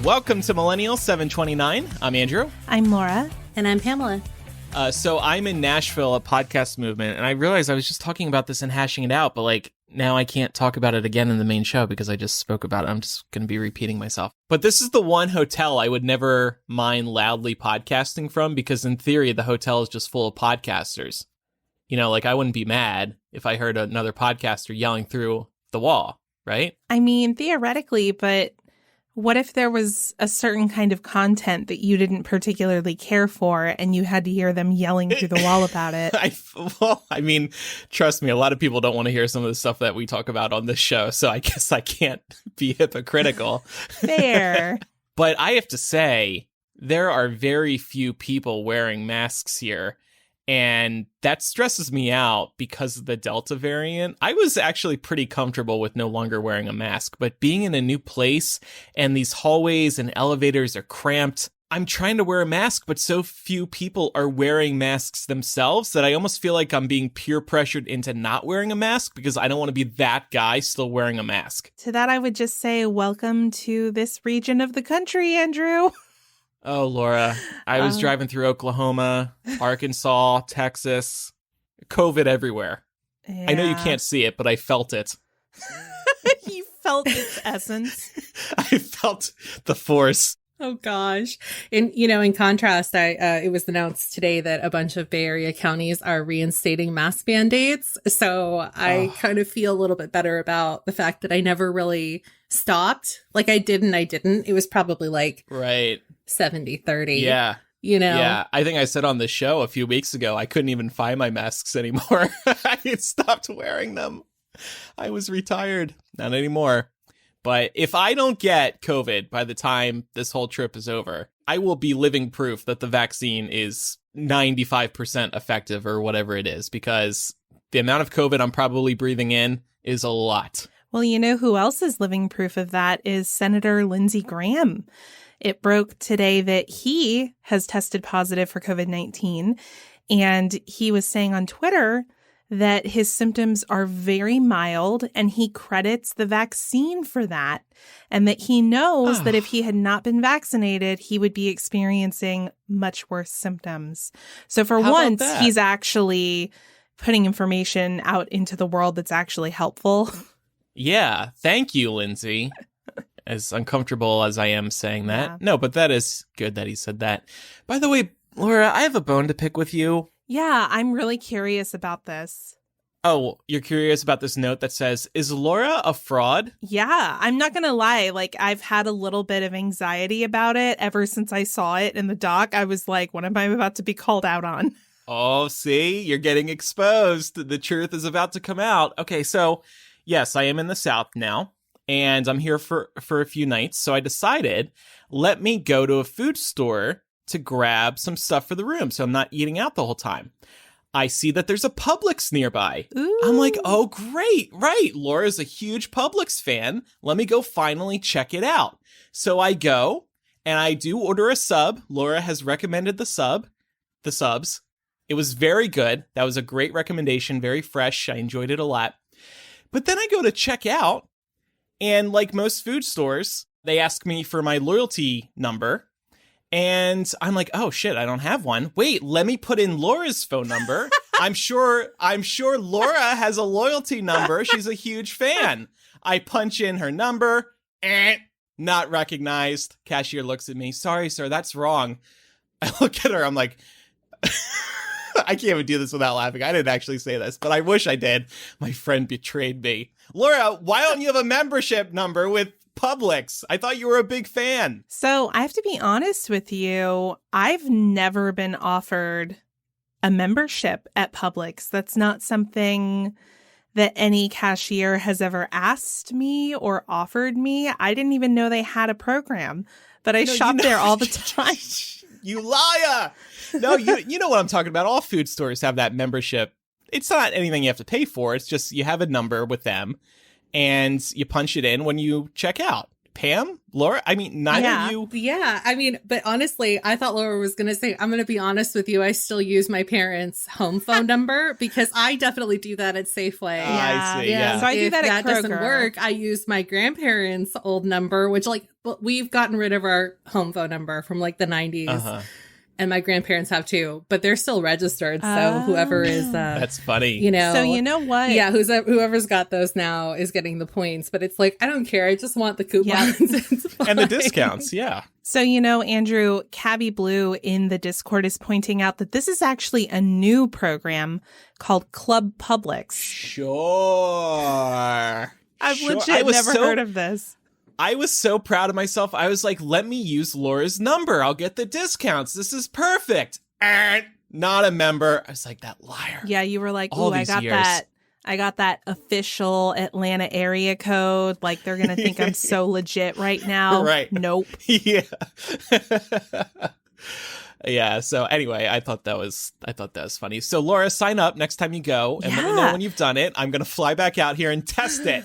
Welcome to Millennial 729. I'm Andrew. I'm Laura. And I'm Pamela. So I'm in Nashville, a podcast movement, and I realized I was just talking about this and hashing it out, but now I can't talk about it again in the main show because I just spoke about it. I'm just going to be repeating myself. But this is the one hotel I would never mind loudly podcasting from because in theory, the hotel is just full of podcasters. I wouldn't be mad if I heard another podcaster yelling through the wall, right? I mean, theoretically, but what if there was a certain kind of content that you didn't particularly care for and you had to hear them yelling through the wall about it? Trust me, a lot of people don't want to hear some of the stuff that we talk about on this show, so I guess I can't be hypocritical. Fair. But I have to say, there are very few people wearing masks here. And that stresses me out because of the Delta variant. I was actually pretty comfortable with no longer wearing a mask, but being in a new place and these hallways and elevators are cramped, I'm trying to wear a mask, but so few people are wearing masks themselves that I almost feel like I'm being peer pressured into not wearing a mask because I don't want to be that guy still wearing a mask. To that, I would just say, welcome to this region of the country, Andrew. Oh, Laura, I was driving through Oklahoma, Arkansas, Texas, COVID everywhere. Yeah. I know you can't see it, but I felt it. You felt its essence. I felt the force. Oh, gosh. And, in contrast, it was announced today that a bunch of Bay Area counties are reinstating mask mandates. So I kind of feel a little bit better about the fact that I never really stopped. I didn't. It was probably right. 70-30. Yeah. Yeah. I think I said on the show a few weeks ago, I couldn't even find my masks anymore. I had stopped wearing them. I was retired. Not anymore. But if I don't get COVID by the time this whole trip is over, I will be living proof that the vaccine is 95% effective or whatever it is, because the amount of COVID I'm probably breathing in is a lot. Well, you know who else is living proof of that is Senator Lindsey Graham. It broke today that he has tested positive for COVID-19, and he was saying on Twitter that his symptoms are very mild, and he credits the vaccine for that, and that he knows that if he had not been vaccinated, he would be experiencing much worse symptoms. So for once, he's actually putting information out into the world that's actually helpful. Yeah, thank you, Lindsay. As uncomfortable as I am saying that. Yeah. No, but that is good that he said that. By the way, Laura, I have a bone to pick with you. Yeah, I'm really curious about this. Oh, you're curious about this note that says, is Laura a fraud? Yeah, I'm not going to lie. I've had a little bit of anxiety about it ever since I saw it in the doc. I was like, what am I about to be called out on? Oh, see, you're getting exposed. The truth is about to come out. Okay, so yes, I am in the South now. And I'm here for a few nights, so I decided, let me go to a food store to grab some stuff for the room, so I'm not eating out the whole time. I see that there's a Publix nearby. Ooh. I'm like, oh, great, right. Laura's a huge Publix fan. Let me go finally check it out. So I go, and I do order a sub. Laura has recommended the subs. It was very good. That was a great recommendation, very fresh. I enjoyed it a lot. But then I go to check out, and like most food stores, they ask me for my loyalty number. And I'm like, oh shit, I don't have one. Wait, let me put in Laura's phone number. I'm sure Laura has a loyalty number. She's a huge fan. I punch in her number. Not recognized. Cashier looks at me. Sorry, sir, that's wrong. I look at her. I'm like, I can't even do this without laughing. I didn't actually say this, but I wish I did. My friend betrayed me. Laura, why don't you have a membership number with Publix? I thought you were a big fan. So I have to be honest with you. I've never been offered a membership at Publix. That's not something that any cashier has ever asked me or offered me. I didn't even know they had a program, but I shop there all the time. You liar! No, you know what I'm talking about. All food stores have that membership. It's not anything you have to pay for. It's just you have a number with them and you punch it in when you check out. Pam? Laura? I mean, neither Yeah. you. Yeah, I mean, but honestly, I thought Laura was going to say, I'm going to be honest with you. I still use my parents' home phone number because I definitely do that at Safeway. I see. Yeah. So I do If that at doesn't Kroger. work, I use my grandparents' old number, which we've gotten rid of our home phone number from like the 90s. Uh-huh. And my grandparents have too, but they're still registered. So whoever is, That's funny. you know. So you know what? Yeah, whoever's got those now is getting the points. But it's like, I don't care. I just want the coupons. It's And the fine. discounts. Yeah. So, you know, Andrew, Cabby Blue in the Discord is pointing out that this is actually a new program called Club Publix. Sure. I've Sure. legit never heard of this. I was so proud of myself. I was like, let me use Laura's number. I'll get the discounts. This is perfect. And not a member. I was like, that liar. Yeah, you were like, All ooh, I these got years. that. I got that official Atlanta area code. Like, they're going to think I'm so legit right now. Right. Nope. Yeah. Yeah. So anyway, I thought that was funny. So Laura, sign up next time you go and let me know Yeah. when you've done it. I'm going to fly back out here and test it.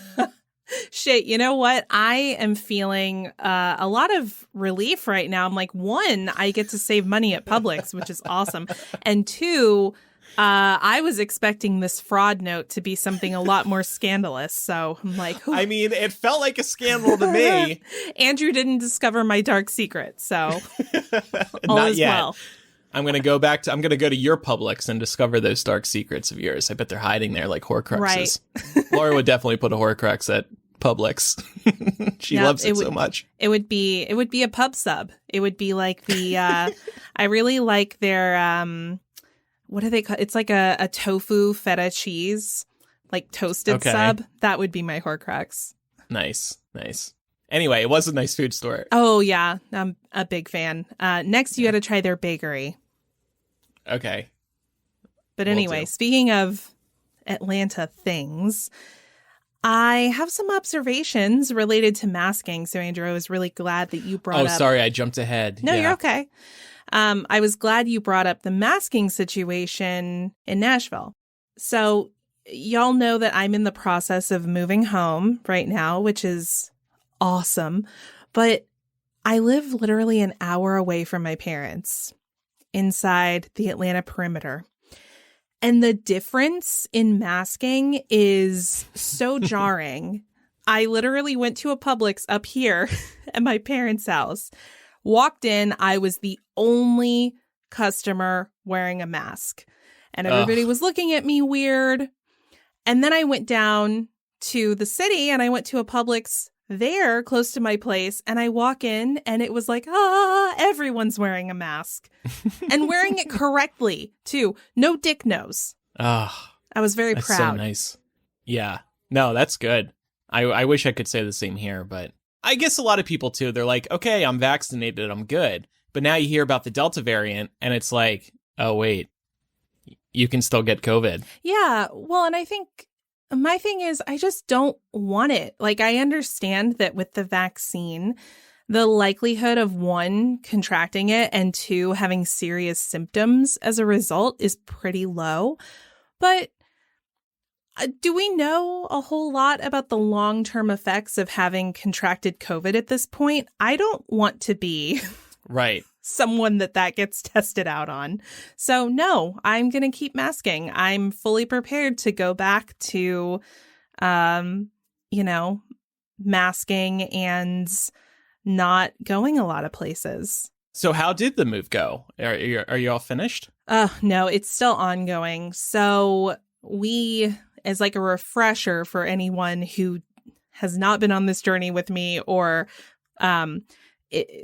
Shit, you know what? I am feeling a lot of relief right now. I'm like, one, I get to save money at Publix, which is awesome. And two, I was expecting this fraud note to be something a lot more scandalous. So I'm like, I mean, it felt like a scandal to me. Andrew didn't discover my dark secret. So all Not is yet. well. I'm going to go to your Publix and discover those dark secrets of yours. I bet they're hiding there like Horcruxes. Right. Laura would definitely put a Horcrux at Publix. She Yeah, loves it it would- so much. It would be a pub sub. It would be like the I really like their what do they call it's like a tofu feta cheese, like toasted Okay. sub. That would be my Horcrux. Nice. Anyway, it was a nice food store. Oh yeah, I'm a big fan. Next you got to try their bakery. Okay. But Will anyway, do. speaking of Atlanta things, I have some observations related to masking. So Andrew, I was really glad that you brought Oh, up sorry, I jumped ahead. No, Yeah. you're okay. I was glad you brought up the masking situation in Nashville. So y'all know that I'm in the process of moving home right now, which is awesome. But I live literally an hour away from my parents inside the Atlanta perimeter. And the difference in masking is so jarring. I literally went to a Publix up here at my parents' house. Walked in, I was the only customer wearing a mask. And everybody was looking at me weird. And then I went down to the city and I went to a Publix there close to my place. And I walk in and it was like, everyone's wearing a mask. And wearing it correctly, too. No dick nose. Oh, I was very that's so proud. nice. Yeah. No, that's good. I wish I could say the same here, but I guess a lot of people too, they're like, okay, I'm vaccinated, I'm good. But now you hear about the Delta variant and it's like, oh, wait, you can still get COVID. Yeah. Well, and I think my thing is, I just don't want it. Like, I understand that with the vaccine, the likelihood of one, contracting it, and two, having serious symptoms as a result is pretty low. But do we know a whole lot about the long-term effects of having contracted COVID at this point? I don't want to be Right. someone that gets tested out on. So no, I'm going to keep masking. I'm fully prepared to go back to, masking and not going a lot of places. So how did the move go? Are you all finished? No, it's still ongoing. So we, as like a refresher for anyone who has not been on this journey with me or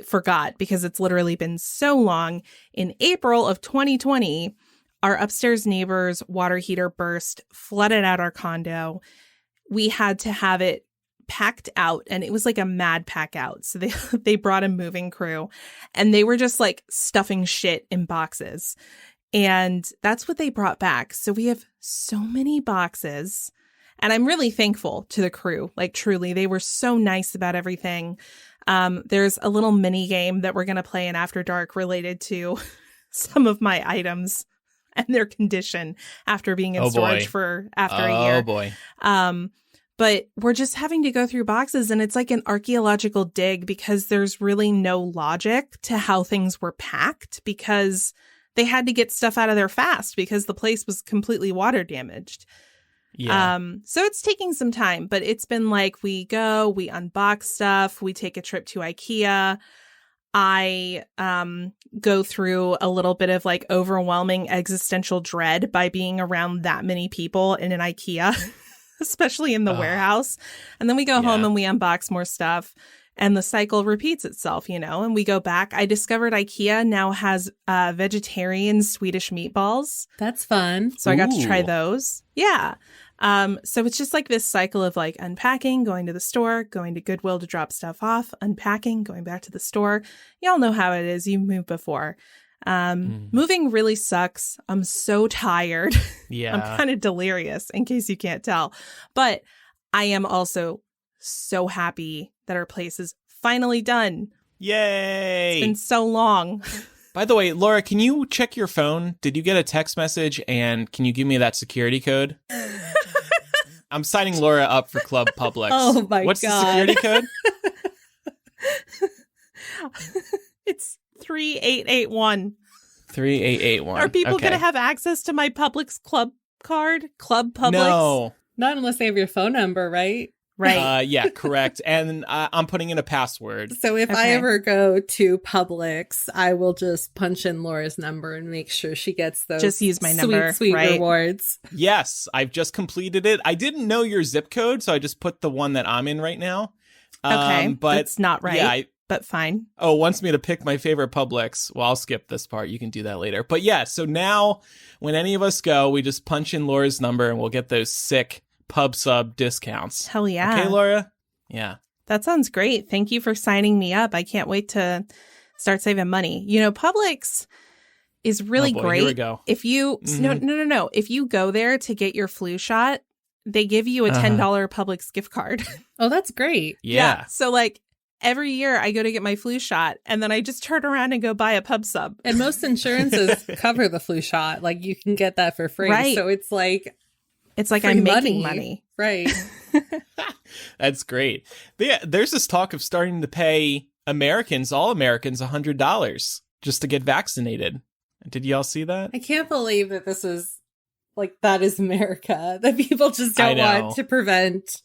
forgot, because it's literally been so long. In April of 2020, our upstairs neighbor's water heater burst, flooded out our condo. We had to have it packed out, and it was like a mad pack out. So they brought a moving crew, and they were just like stuffing shit in boxes. And that's what they brought back. So we have so many boxes, and I'm really thankful to the crew. Like, truly, they were so nice about everything. There's a little mini game that we're going to play in After Dark related to some of my items and their condition after being in storage for after a year. Oh boy. But we're just having to go through boxes, and it's like an archaeological dig because there's really no logic to how things were packed because they had to get stuff out of there fast because the place was completely water damaged. Yeah. So it's taking some time, but it's been like we go, we unbox stuff, we take a trip to IKEA. I go through a little bit of like overwhelming existential dread by being around that many people in an IKEA, especially in the warehouse. And then we go home and we unbox more stuff. And the cycle repeats itself, and we go back. I discovered IKEA now has vegetarian Swedish meatballs. That's fun. So I got to try those. Yeah. So it's just like this cycle of like unpacking, going to the store, going to Goodwill to drop stuff off, unpacking, going back to the store. Y'all know how it is. You've moved before. Moving really sucks. I'm so tired. Yeah. I'm kind of delirious in case you can't tell. But I am also so happy that our place is finally done. Yay! It's been so long. By the way, Laura, can you check your phone? Did you get a text message, and can you give me that security code? I'm signing Laura up for Club Publix. Oh my What's God. the security code? It's 3881. 3881. Are people Okay. going to have access to my Publix Club card? Club Publix? No. Not unless they have your phone number, right? Right. Yeah, correct. And I'm putting in a password. So if I Okay. ever go to Publix, I will just punch in Laura's number and make sure she gets those Just use my number, sweet right? rewards. Yes, I've just completed it. I didn't know your zip code, so I just put the one that I'm in right now. Okay. But That's not right. Yeah, but fine. it wants me to pick my favorite Publix. Well, I'll skip this part. You can do that later. But yeah, so now when any of us go, we just punch in Laura's number and we'll get those sick pub sub discounts. Hell yeah. Okay, Laura? Yeah. That sounds great. Thank you for signing me up. I can't wait to start saving money. Publix is really Oh boy, great. Here we go. If you no. If you go there to get your flu shot, they give you a $10 Publix gift card. Oh, that's great. Yeah. So like every year I go to get my flu shot and then I just turn around and go buy a pub sub. And most insurances cover the flu shot. Like you can get that for free. Right. So it's like It's like free I'm making money. Right. That's great. But yeah, there's this talk of starting to pay all Americans, $100 just to get vaccinated. Did y'all see that? I can't believe that this is like, that is America, that people just I don't know. want to prevent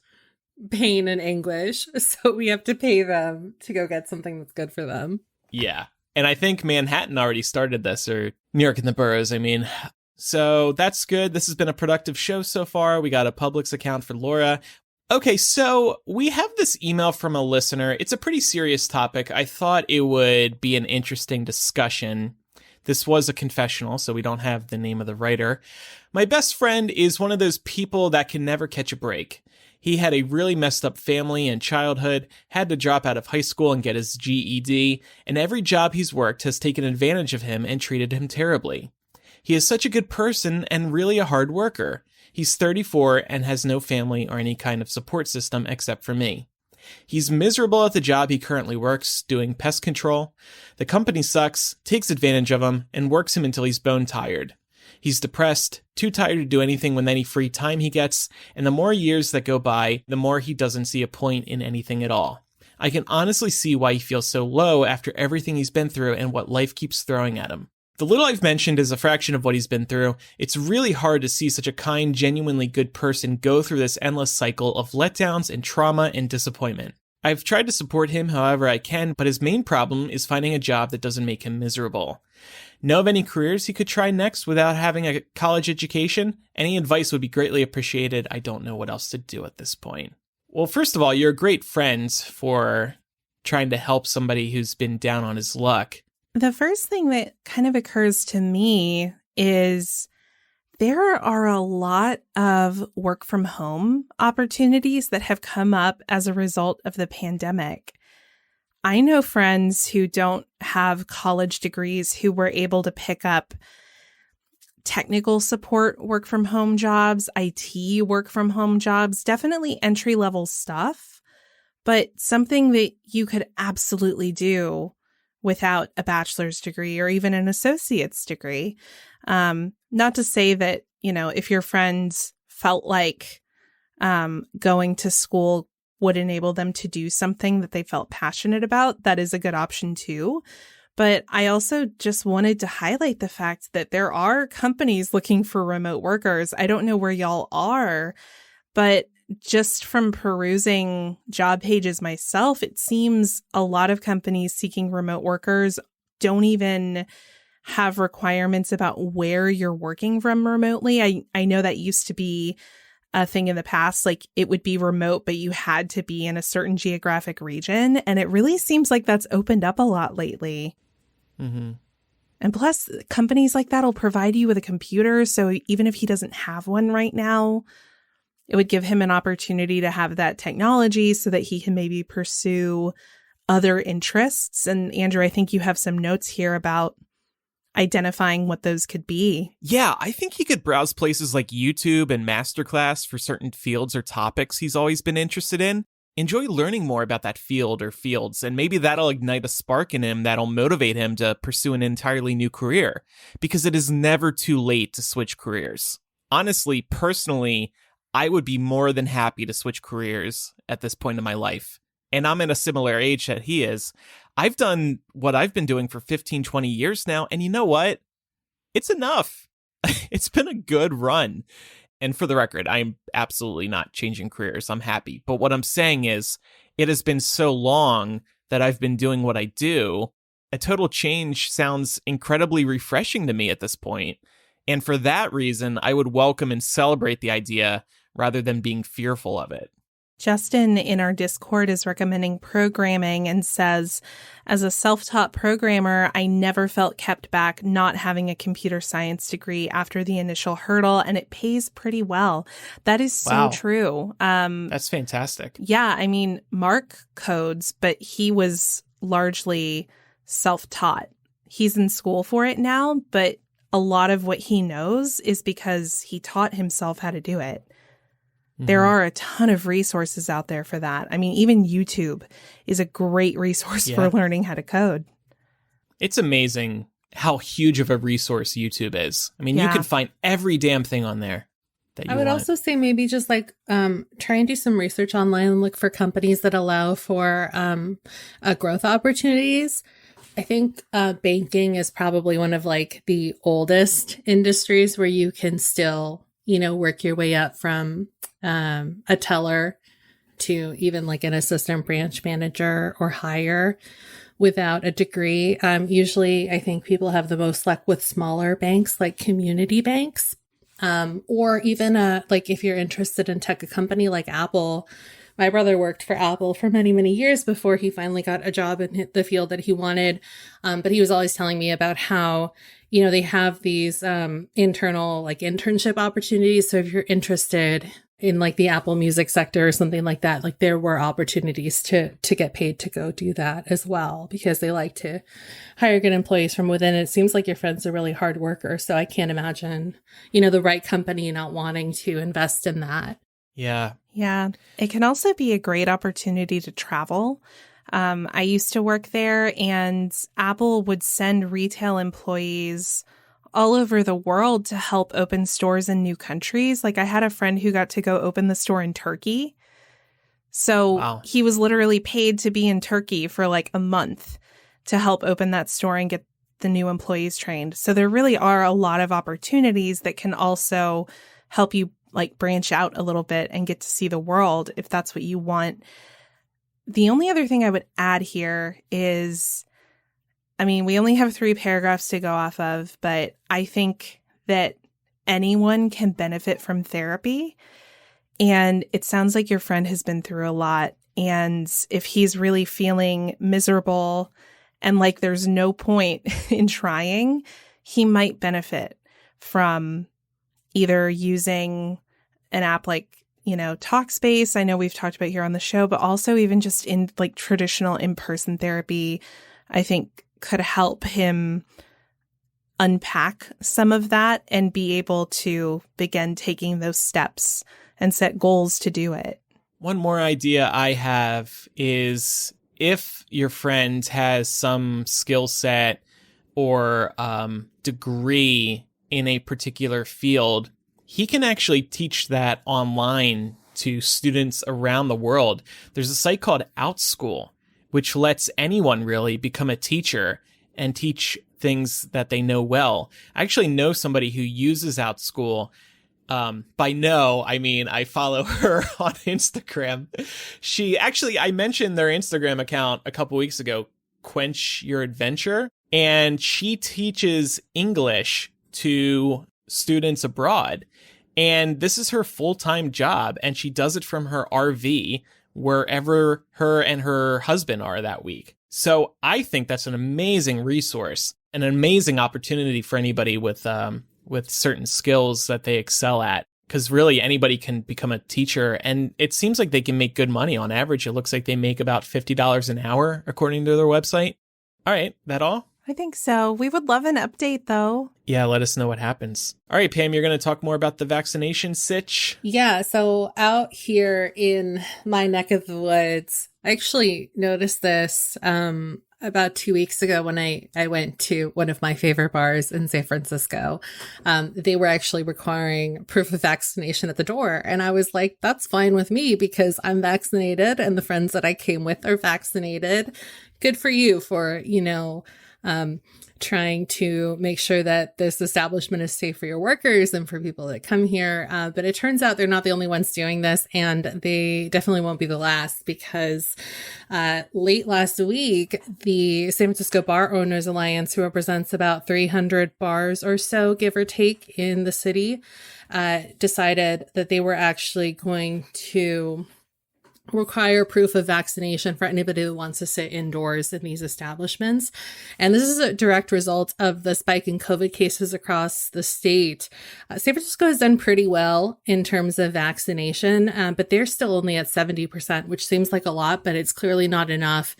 pain and anguish. So we have to pay them to go get something that's good for them. Yeah. And I think Manhattan already started this, or New York and the boroughs, I mean. So that's good. This has been a productive show so far. We got a Publix account for Laura. Okay, so we have this email from a listener. It's a pretty serious topic. I thought it would be an interesting discussion. This was a confessional, so we don't have the name of the writer. My best friend is one of those people that can never catch a break. He had a really messed up family and childhood, had to drop out of high school and get his GED, and every job he's worked has taken advantage of him and treated him terribly. He is such a good person and really a hard worker. He's 34 and has no family or any kind of support system except for me. He's miserable at the job he currently works, doing pest control. The company sucks, takes advantage of him, and works him until he's bone tired. He's depressed, too tired to do anything with any free time he gets, and the more years that go by, the more he doesn't see a point in anything at all. I can honestly see why he feels so low after everything he's been through and what life keeps throwing at him. The little I've mentioned is a fraction of what he's been through. It's really hard to see such a kind, genuinely good person go through this endless cycle of letdowns and trauma and disappointment. I've tried to support him however I can, but his main problem is finding a job that doesn't make him miserable. Know of any careers he could try next without having a college education? Any advice would be greatly appreciated. I don't know what else to do at this point. Well, first of all, you're great friends for trying to help somebody who's been down on his luck. The first thing that kind of occurs to me is there are a lot of work from home opportunities that have come up as a result of the pandemic. I know friends who don't have college degrees who were able to pick up technical support work from home jobs, IT work from home jobs, definitely entry-level stuff, but something that you could absolutely do without a bachelor's degree or even an associate's degree. Not to say that, if your friends felt like going to school would enable them to do something that they felt passionate about, that is a good option too. But I also just wanted to highlight the fact that there are companies looking for remote workers. I don't know where y'all are, but just from perusing job pages myself, it seems a lot of companies seeking remote workers don't even have requirements about where you're working from remotely. I know that used to be a thing in the past, like it would be remote, but you had to be in a certain geographic region. And it really seems like that's opened up a lot lately. Mm-hmm. And plus, companies like that will provide you with a computer. So even if he doesn't have one right now, it would give him an opportunity to have that technology so that he can maybe pursue other interests. And Andrew, I think you have some notes here about identifying what those could be. Yeah, I think he could browse places like YouTube and Masterclass for certain fields or topics he's always been interested in. Enjoy learning more about that field or fields, and maybe that'll ignite a spark in him that'll motivate him to pursue an entirely new career, because it is never too late to switch careers. Honestly, personally, I would be more than happy to switch careers at this point in my life. And I'm in a similar age that he is. I've done what I've been doing for 15, 20 years now. And you know what? It's enough. It's been a good run. And for the record, I'm absolutely not changing careers. I'm happy. But what I'm saying is, it has been so long that I've been doing what I do. A total change sounds incredibly refreshing to me at this point. And for that reason, I would welcome and celebrate the idea rather than being fearful of it. Justin in our Discord is recommending programming and says, as a self-taught programmer, I never felt kept back not having a computer science degree after the initial hurdle, and it pays pretty well. That is so true. That's fantastic. Yeah, I mean, Mark codes, but he was largely self-taught. He's in school for it now, but a lot of what he knows is because he taught himself how to do it. There are a ton of resources out there for that. I mean, even YouTube is a great resource for learning how to code. It's amazing how huge of a resource YouTube is. I mean, you can find every damn thing on there that you want. I would also say maybe just like try and do some research online and look for companies that allow for growth opportunities. I think banking is probably one of like the oldest industries where you can still, you know, work your way up from a teller to even like an assistant branch manager or higher without a degree. Usually I think people have the most luck with smaller banks like community banks, or even like if you're interested in tech, a company like Apple. My brother worked for Apple for many, many years before he finally got a job in the field that he wanted. But he was always telling me about how, you know, they have these internal like internship opportunities. So if you're interested in like the Apple Music sector or something like that, like there were opportunities to get paid to go do that as well, because they like to hire good employees from within. It seems like your friend's a really hard worker. So I can't imagine, you know, the right company not wanting to invest in that. Yeah. Yeah. It can also be a great opportunity to travel. I used to work there, and Apple would send retail employees all over the world to help open stores in new countries. Like I had a friend who got to go open the store in Turkey. So he was literally paid to be in Turkey for like a month to help open that store and get the new employees trained. So there really are a lot of opportunities that can also help you like branch out a little bit and get to see the world if that's what you want. The only other thing I would add here is, I mean, we only have 3 paragraphs to go off of, but I think that anyone can benefit from therapy. And it sounds like your friend has been through a lot. And if he's really feeling miserable and like there's no point in trying, he might benefit from either using an app like, you know, Talkspace. I know we've talked about here on the show, but also even just in like traditional in-person therapy, I think could help him unpack some of that and be able to begin taking those steps and set goals to do it. One more idea I have is if your friend has some skill set or degree in a particular field, he can actually teach that online to students around the world. There's a site called OutSchool, which lets anyone really become a teacher and teach things that they know well. I actually know somebody who uses OutSchool. By know, I mean, I follow her on Instagram. I mentioned their Instagram account a couple weeks ago, Quench Your Adventure, and she teaches English to students abroad. And this is her full-time job, and she does it from her RV wherever her and her husband are that week. So I think that's an amazing resource, an amazing opportunity for anybody with certain skills that they excel at. Because really anybody can become a teacher, and it seems like they can make good money. On average, it looks like they make about $50 an hour, according to their website. All right, that all? I think so. We would love an update, though. Yeah, let us know what happens. All right, Pam, you're going to talk more about the vaccination sitch? Yeah, so out here in my neck of the woods, I actually noticed this about 2 weeks ago when I went to one of my favorite bars in San Francisco. They were actually requiring proof of vaccination at the door. And I was like, that's fine with me because I'm vaccinated and the friends that I came with are vaccinated. Good for you for, trying to make sure that this establishment is safe for your workers and for people that come here. But it turns out they're not the only ones doing this, and they definitely won't be the last because late last week, the San Francisco Bar Owners Alliance, who represents about 300 bars or so, give or take, in the city, decided that they were actually going to require proof of vaccination for anybody who wants to sit indoors in these establishments. And this is a direct result of the spike in COVID cases across the state. San Francisco has done pretty well in terms of vaccination, but they're still only at 70%, which seems like a lot, but it's clearly not enough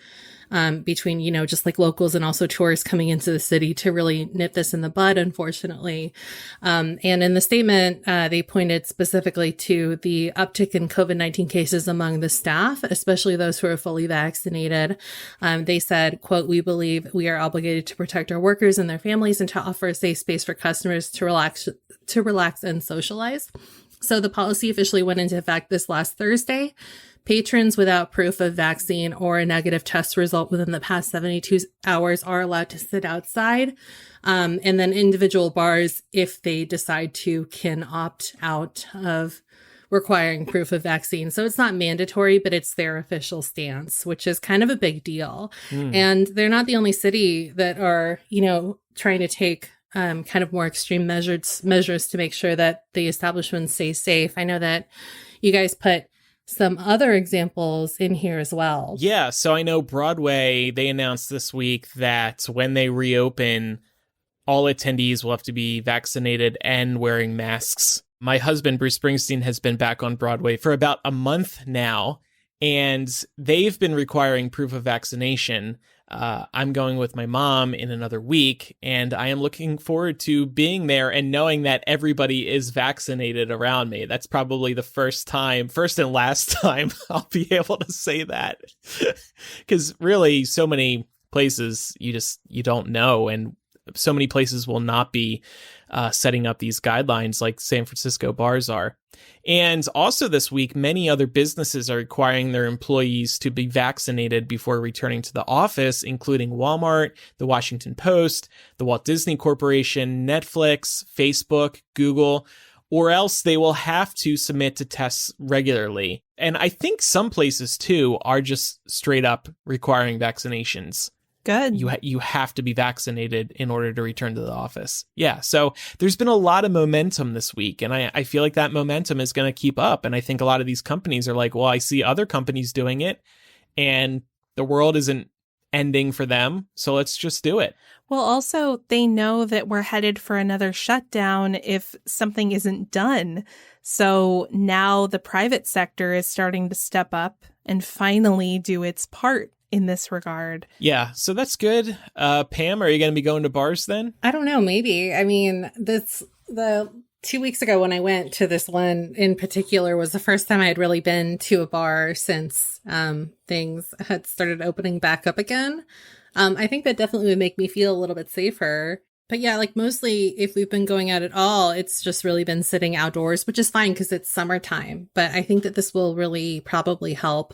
between, just like locals and also tourists coming into the city to really nip this in the bud, unfortunately. And in the statement, they pointed specifically to the uptick in COVID-19 cases among the staff, especially those who are fully vaccinated. They said, quote, "We believe we are obligated to protect our workers and their families and to offer a safe space for customers to relax and socialize." So the policy officially went into effect this last Thursday. Patrons without proof of vaccine or a negative test result within the past 72 hours are allowed to sit outside. And then individual bars, if they decide to, can opt out of requiring proof of vaccine. So it's not mandatory, but it's their official stance, which is kind of a big deal. And they're not the only city that are, trying to take kind of more extreme measures to make sure that the establishment stays safe. I know that you guys put some other examples in here as well. Yeah, so I know Broadway, they announced this week that when they reopen, all attendees will have to be vaccinated and wearing masks. My husband, Bruce Springsteen, has been back on Broadway for about a month now, and they've been requiring proof of vaccination. I'm going with my mom in another week, and I am looking forward to being there and knowing that everybody is vaccinated around me. That's probably the first and last time I'll be able to say that. Because really, so many places you don't know, and so many places will not be setting up these guidelines like San Francisco bars are. And also this week, many other businesses are requiring their employees to be vaccinated before returning to the office, including Walmart, the Washington Post, the Walt Disney Corporation, Netflix, Facebook, Google, or else they will have to submit to tests regularly. And I think some places, too, are just straight up requiring vaccinations. Good. You have to be vaccinated in order to return to the office. Yeah, so there's been a lot of momentum this week, and I feel like that momentum is going to keep up. And I think a lot of these companies are like, well, I see other companies doing it, and the world isn't ending for them, so let's just do it. Well, also, they know that we're headed for another shutdown if something isn't done. So now the private sector is starting to step up and finally do its part in this regard. Yeah, so that's good. Pam, are you going to be going to bars then? I don't know, maybe. I mean, the 2 weeks ago when I went to this one in particular was the first time I had really been to a bar since things had started opening back up again. I think that definitely would make me feel a little bit safer. But yeah, like mostly if we've been going out at all, it's just really been sitting outdoors, which is fine because it's summertime. But I think that this will really probably help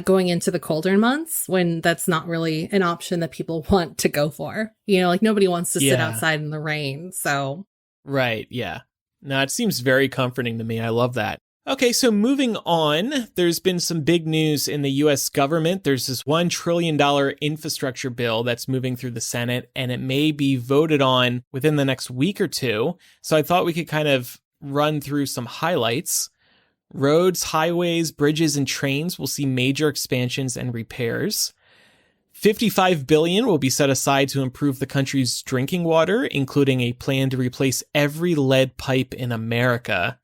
going into the colder months when that's not really an option that people want to go for. You know, like nobody wants to sit outside in the rain. So. Right. Yeah. No, it seems very comforting to me. I love that. Okay, so moving on, there's been some big news in the U.S. government. There's this $1 trillion infrastructure bill that's moving through the Senate, and it may be voted on within the next week or two. So I thought we could kind of run through some highlights. Roads, highways, bridges, and trains will see major expansions and repairs. $55 billion will be set aside to improve the country's drinking water, including a plan to replace every lead pipe in America.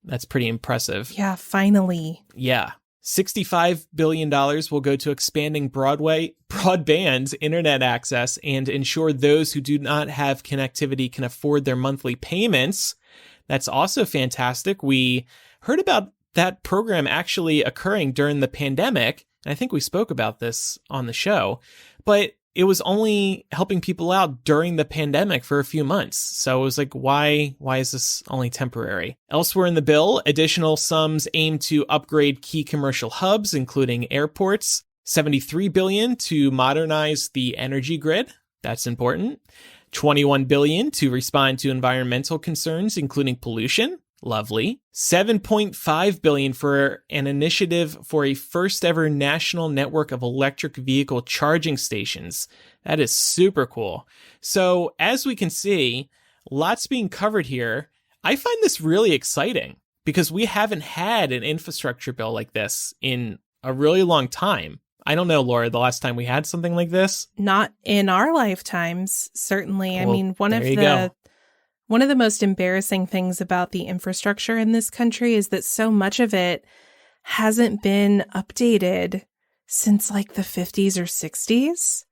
That's pretty impressive. Yeah, finally. Yeah. $65 billion will go to expanding broadband internet access and ensure those who do not have connectivity can afford their monthly payments. That's also fantastic. We heard about that program actually occurring during the pandemic. And I think we spoke about this on the show, but it was only helping people out during the pandemic for a few months. So it was like, why is this only temporary? Elsewhere in the bill, additional sums aim to upgrade key commercial hubs, including airports. $73 billion to modernize the energy grid. That's important. $21 billion to respond to environmental concerns, including pollution. Lovely. $7.5 billion for an initiative for a first ever national network of electric vehicle charging stations. That is super cool. So as we can see, lots being covered here. I find this really exciting because we haven't had an infrastructure bill like this in a really long time. I don't know, Laura, the last time we had something like this? Not in our lifetimes, certainly. Well, I mean, one of the most embarrassing things about the infrastructure in this country is that so much of it hasn't been updated since like the 50s or 60s.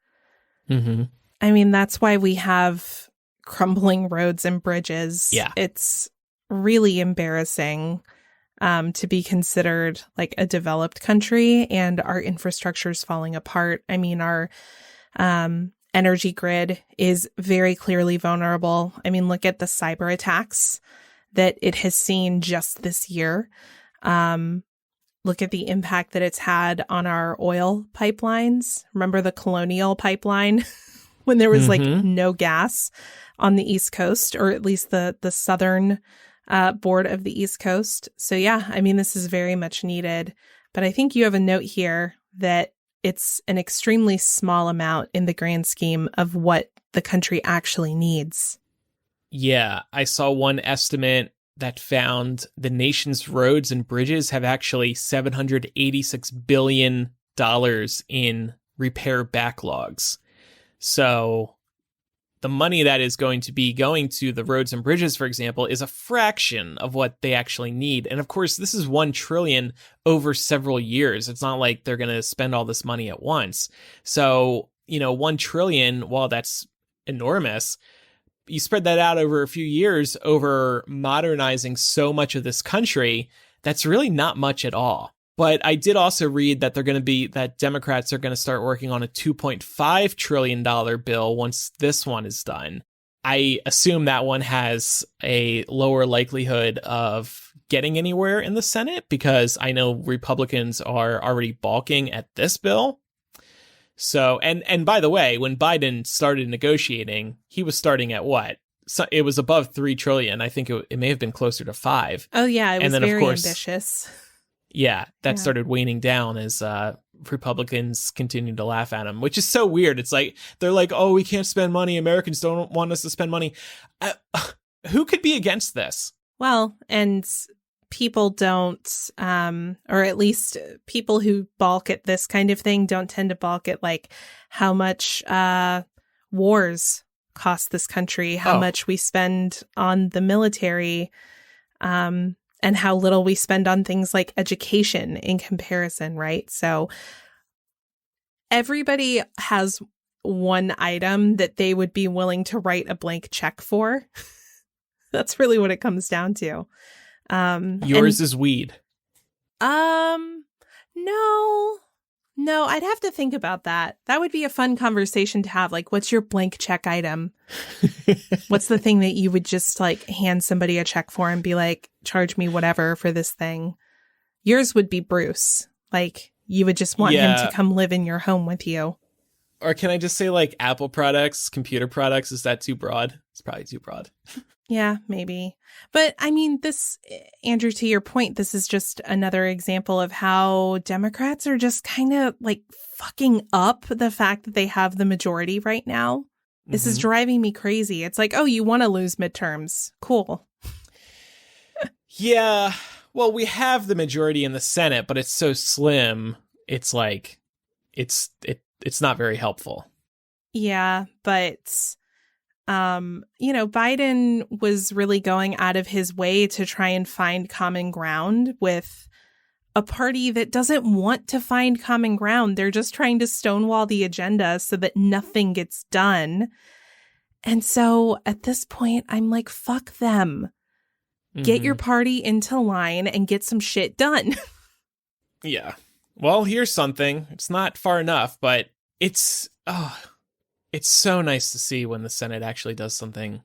Mm-hmm. I mean, that's why we have crumbling roads and bridges. Yeah. It's really embarrassing to be considered like a developed country and our infrastructure is falling apart. I mean, our energy grid is very clearly vulnerable. I mean, look at the cyber attacks that it has seen just this year. Look at the impact that it's had on our oil pipelines. Remember the Colonial Pipeline when there was like no gas on the East Coast, or at least the southern board of the East Coast. So yeah, I mean, this is very much needed. But I think you have a note here that it's an extremely small amount in the grand scheme of what the country actually needs. Yeah, I saw one estimate that found the nation's roads and bridges have actually $786 billion in repair backlogs. So the money that is going to be going to the roads and bridges, for example, is a fraction of what they actually need. And of course, this is $1 trillion over several years. It's not like they're going to spend all this money at once. So, $1 trillion, while that's enormous, you spread that out over a few years over modernizing so much of this country, that's really not much at all. But I did also read that that Democrats are going to start working on a $2.5 trillion bill once this one is done. I assume that one has a lower likelihood of getting anywhere in the Senate because I know Republicans are already balking at this bill. So, and by the way, when Biden started negotiating, he was starting at what? So it was above 3 trillion. I think it may have been closer to 5. Oh yeah, it was very ambitious. Yeah, that started waning down as Republicans continued to laugh at him, which is so weird. It's like, they're like, oh, we can't spend money. Americans don't want us to spend money. Who could be against this? Well, and people don't, or at least people who balk at this kind of thing don't tend to balk at like how much wars cost this country, how much we spend on the military, and how little we spend on things like education in comparison, right? So everybody has one item that they would be willing to write a blank check for. That's really what it comes down to. Yours is weed. No, No, I'd have to think about that. That would be a fun conversation to have. Like, what's your blank check item? What's the thing that you would just like hand somebody a check for and be like, charge me whatever for this thing? Yours would be Bruce. Like, you would just want him to come live in your home with you. Or can I just say like Apple products, computer products? Is that too broad? It's probably too broad. Yeah, maybe. But I mean, this, Andrew, to your point, this is just another example of how Democrats are just kind of like fucking up the fact that they have the majority right now. This is driving me crazy. It's like, oh, you want to lose midterms. Cool. Yeah. Well, we have the majority in the Senate, but it's so slim. It's like, it's not very helpful. Yeah, but Biden was really going out of his way to try and find common ground with a party that doesn't want to find common ground. They're just trying to stonewall the agenda so that nothing gets done. And so at this point, I'm like, fuck them. Get your party into line and get some shit done. Yeah. Well, here's something. It's not far enough, but it's so nice to see when the Senate actually does something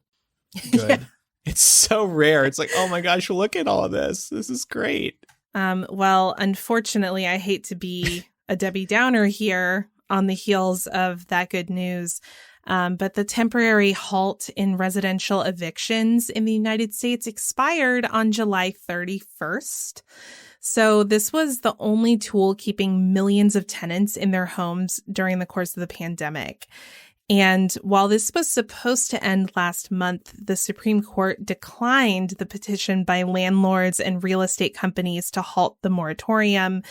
good. Yeah. It's so rare. It's like, oh my gosh, look at all of this. This is great. Well, unfortunately, I hate to be a Debbie Downer here on the heels of that good news. But the temporary halt in residential evictions in the United States expired on July 31st. So this was the only tool keeping millions of tenants in their homes during the course of the pandemic. And while this was supposed to end last month, the Supreme Court declined the petition by landlords and real estate companies to halt the moratorium.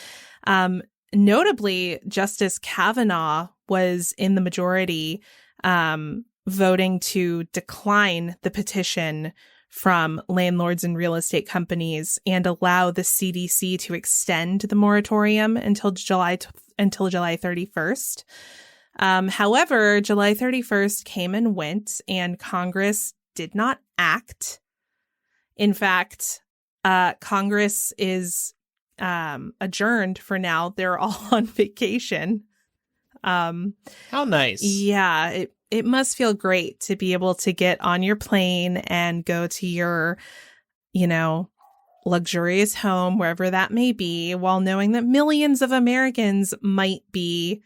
Notably, Justice Kavanaugh was in the majority, voting to decline the petition from landlords and real estate companies and allow the CDC to extend the moratorium until July 31st. However, July 31st came and went, and Congress did not act. In fact, Congress is adjourned for now. They're all on vacation. How nice. Yeah, it must feel great to be able to get on your plane and go to your, luxurious home, wherever that may be, while knowing that millions of Americans might be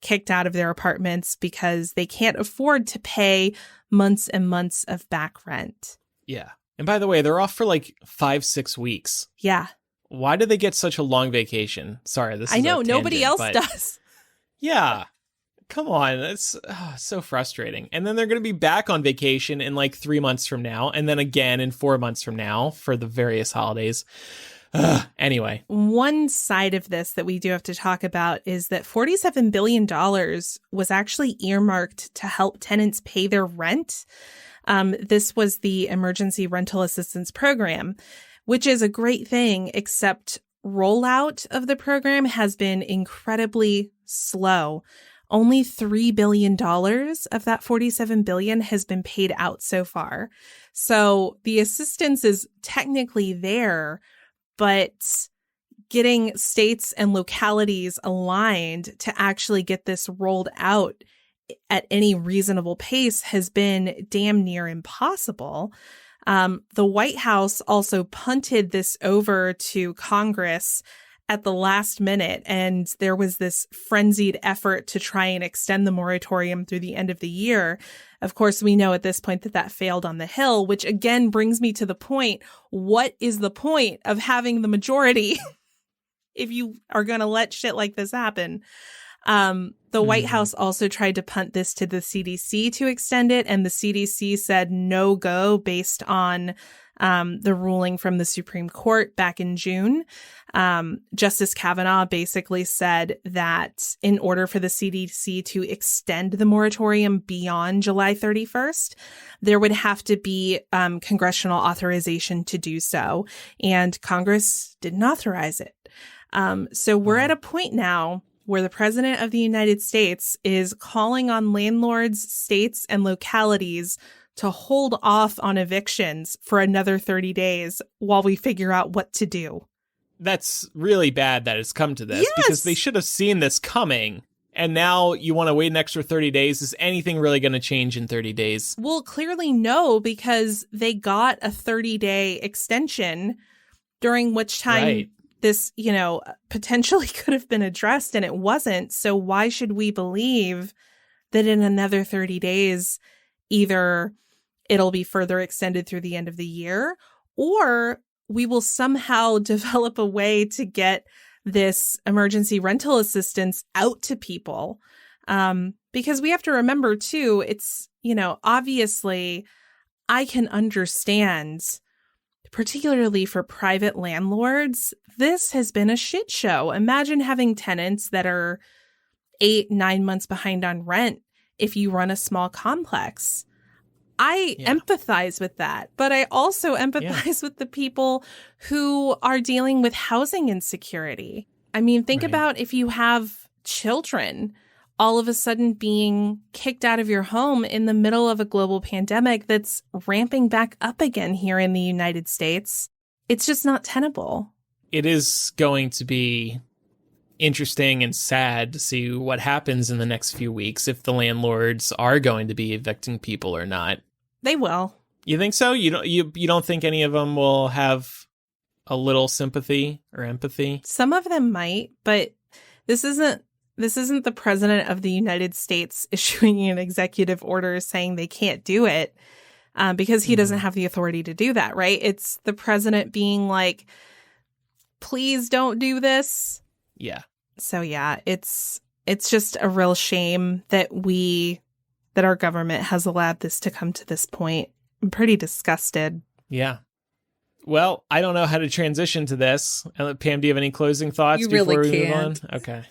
kicked out of their apartments because they can't afford to pay months and months of back rent. Yeah. And by the way, they're off for like 5-6 weeks. Yeah. Why do they get such a long vacation? Sorry, this is I know, a tangent, nobody else does. Yeah. Come on. That's so frustrating. And then they're going to be back on vacation in like 3 months from now, and then again in 4 months from now for the various holidays. Anyway. One side of this that we do have to talk about is that $47 billion was actually earmarked to help tenants pay their rent. This was the Emergency Rental Assistance Program, which is a great thing, except rollout of the program has been incredibly slow. Only $3 billion of that $47 billion has been paid out so far. So the assistance is technically there, but getting states and localities aligned to actually get this rolled out at any reasonable pace has been damn near impossible. The White House also punted this over to Congress at the last minute, and there was this frenzied effort to try and extend the moratorium through the end of the year. Of course, we know at this point that failed on the Hill, which again brings me to the point, what is the point of having the majority if you are going to let shit like this happen? The White House also tried to punt this to the CDC to extend it, and the CDC said no go based on the ruling from the Supreme Court back in June. Justice Kavanaugh basically said that in order for the CDC to extend the moratorium beyond July 31st, there would have to be congressional authorization to do so, and Congress didn't authorize it. So we're at a point now where the president of the United States is calling on landlords, states, and localities to hold off on evictions for another 30 days while we figure out what to do. That's really bad that it's come to this, Yes! because they should have seen this coming. And now you want to wait an extra 30 days. Is anything really going to change in 30 days? Well, clearly no, because they got a 30-day extension, during which time this, potentially could have been addressed, and it wasn't. So why should we believe that in another 30 days, either it'll be further extended through the end of the year, or we will somehow develop a way to get this emergency rental assistance out to people? Because we have to remember, too, it's, obviously I can understand, particularly for private landlords, this has been a shit show. Imagine having tenants that are 8-9 months behind on rent if you run a small complex. I empathize with that, but I also empathize with the people who are dealing with housing insecurity. I mean, think about if you have children all of a sudden being kicked out of your home in the middle of a global pandemic that's ramping back up again here in the United States. It's just not tenable. It is going to be interesting and sad to see what happens in the next few weeks, if the landlords are going to be evicting people or not. They will. You think so? You don't think any of them will have a little sympathy or empathy? Some of them might, but this isn't the president of the United States issuing an executive order saying they can't do it, because he doesn't have the authority to do that, right? It's the president being like, please don't do this. Yeah. So yeah, it's just a real shame that our government has allowed this to come to this point. I'm pretty disgusted. Yeah. Well, I don't know how to transition to this. Pam, do you have any closing thoughts really before we can't. move on? Okay.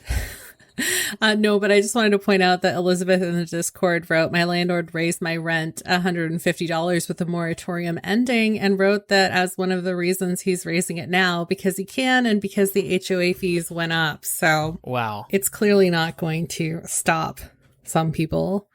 No, but I just wanted to point out that Elizabeth in the Discord wrote, my landlord raised my rent $150 with the moratorium ending, and wrote that as one of the reasons he's raising it now, because he can and because the HOA fees went up. So wow, it's clearly not going to stop some people.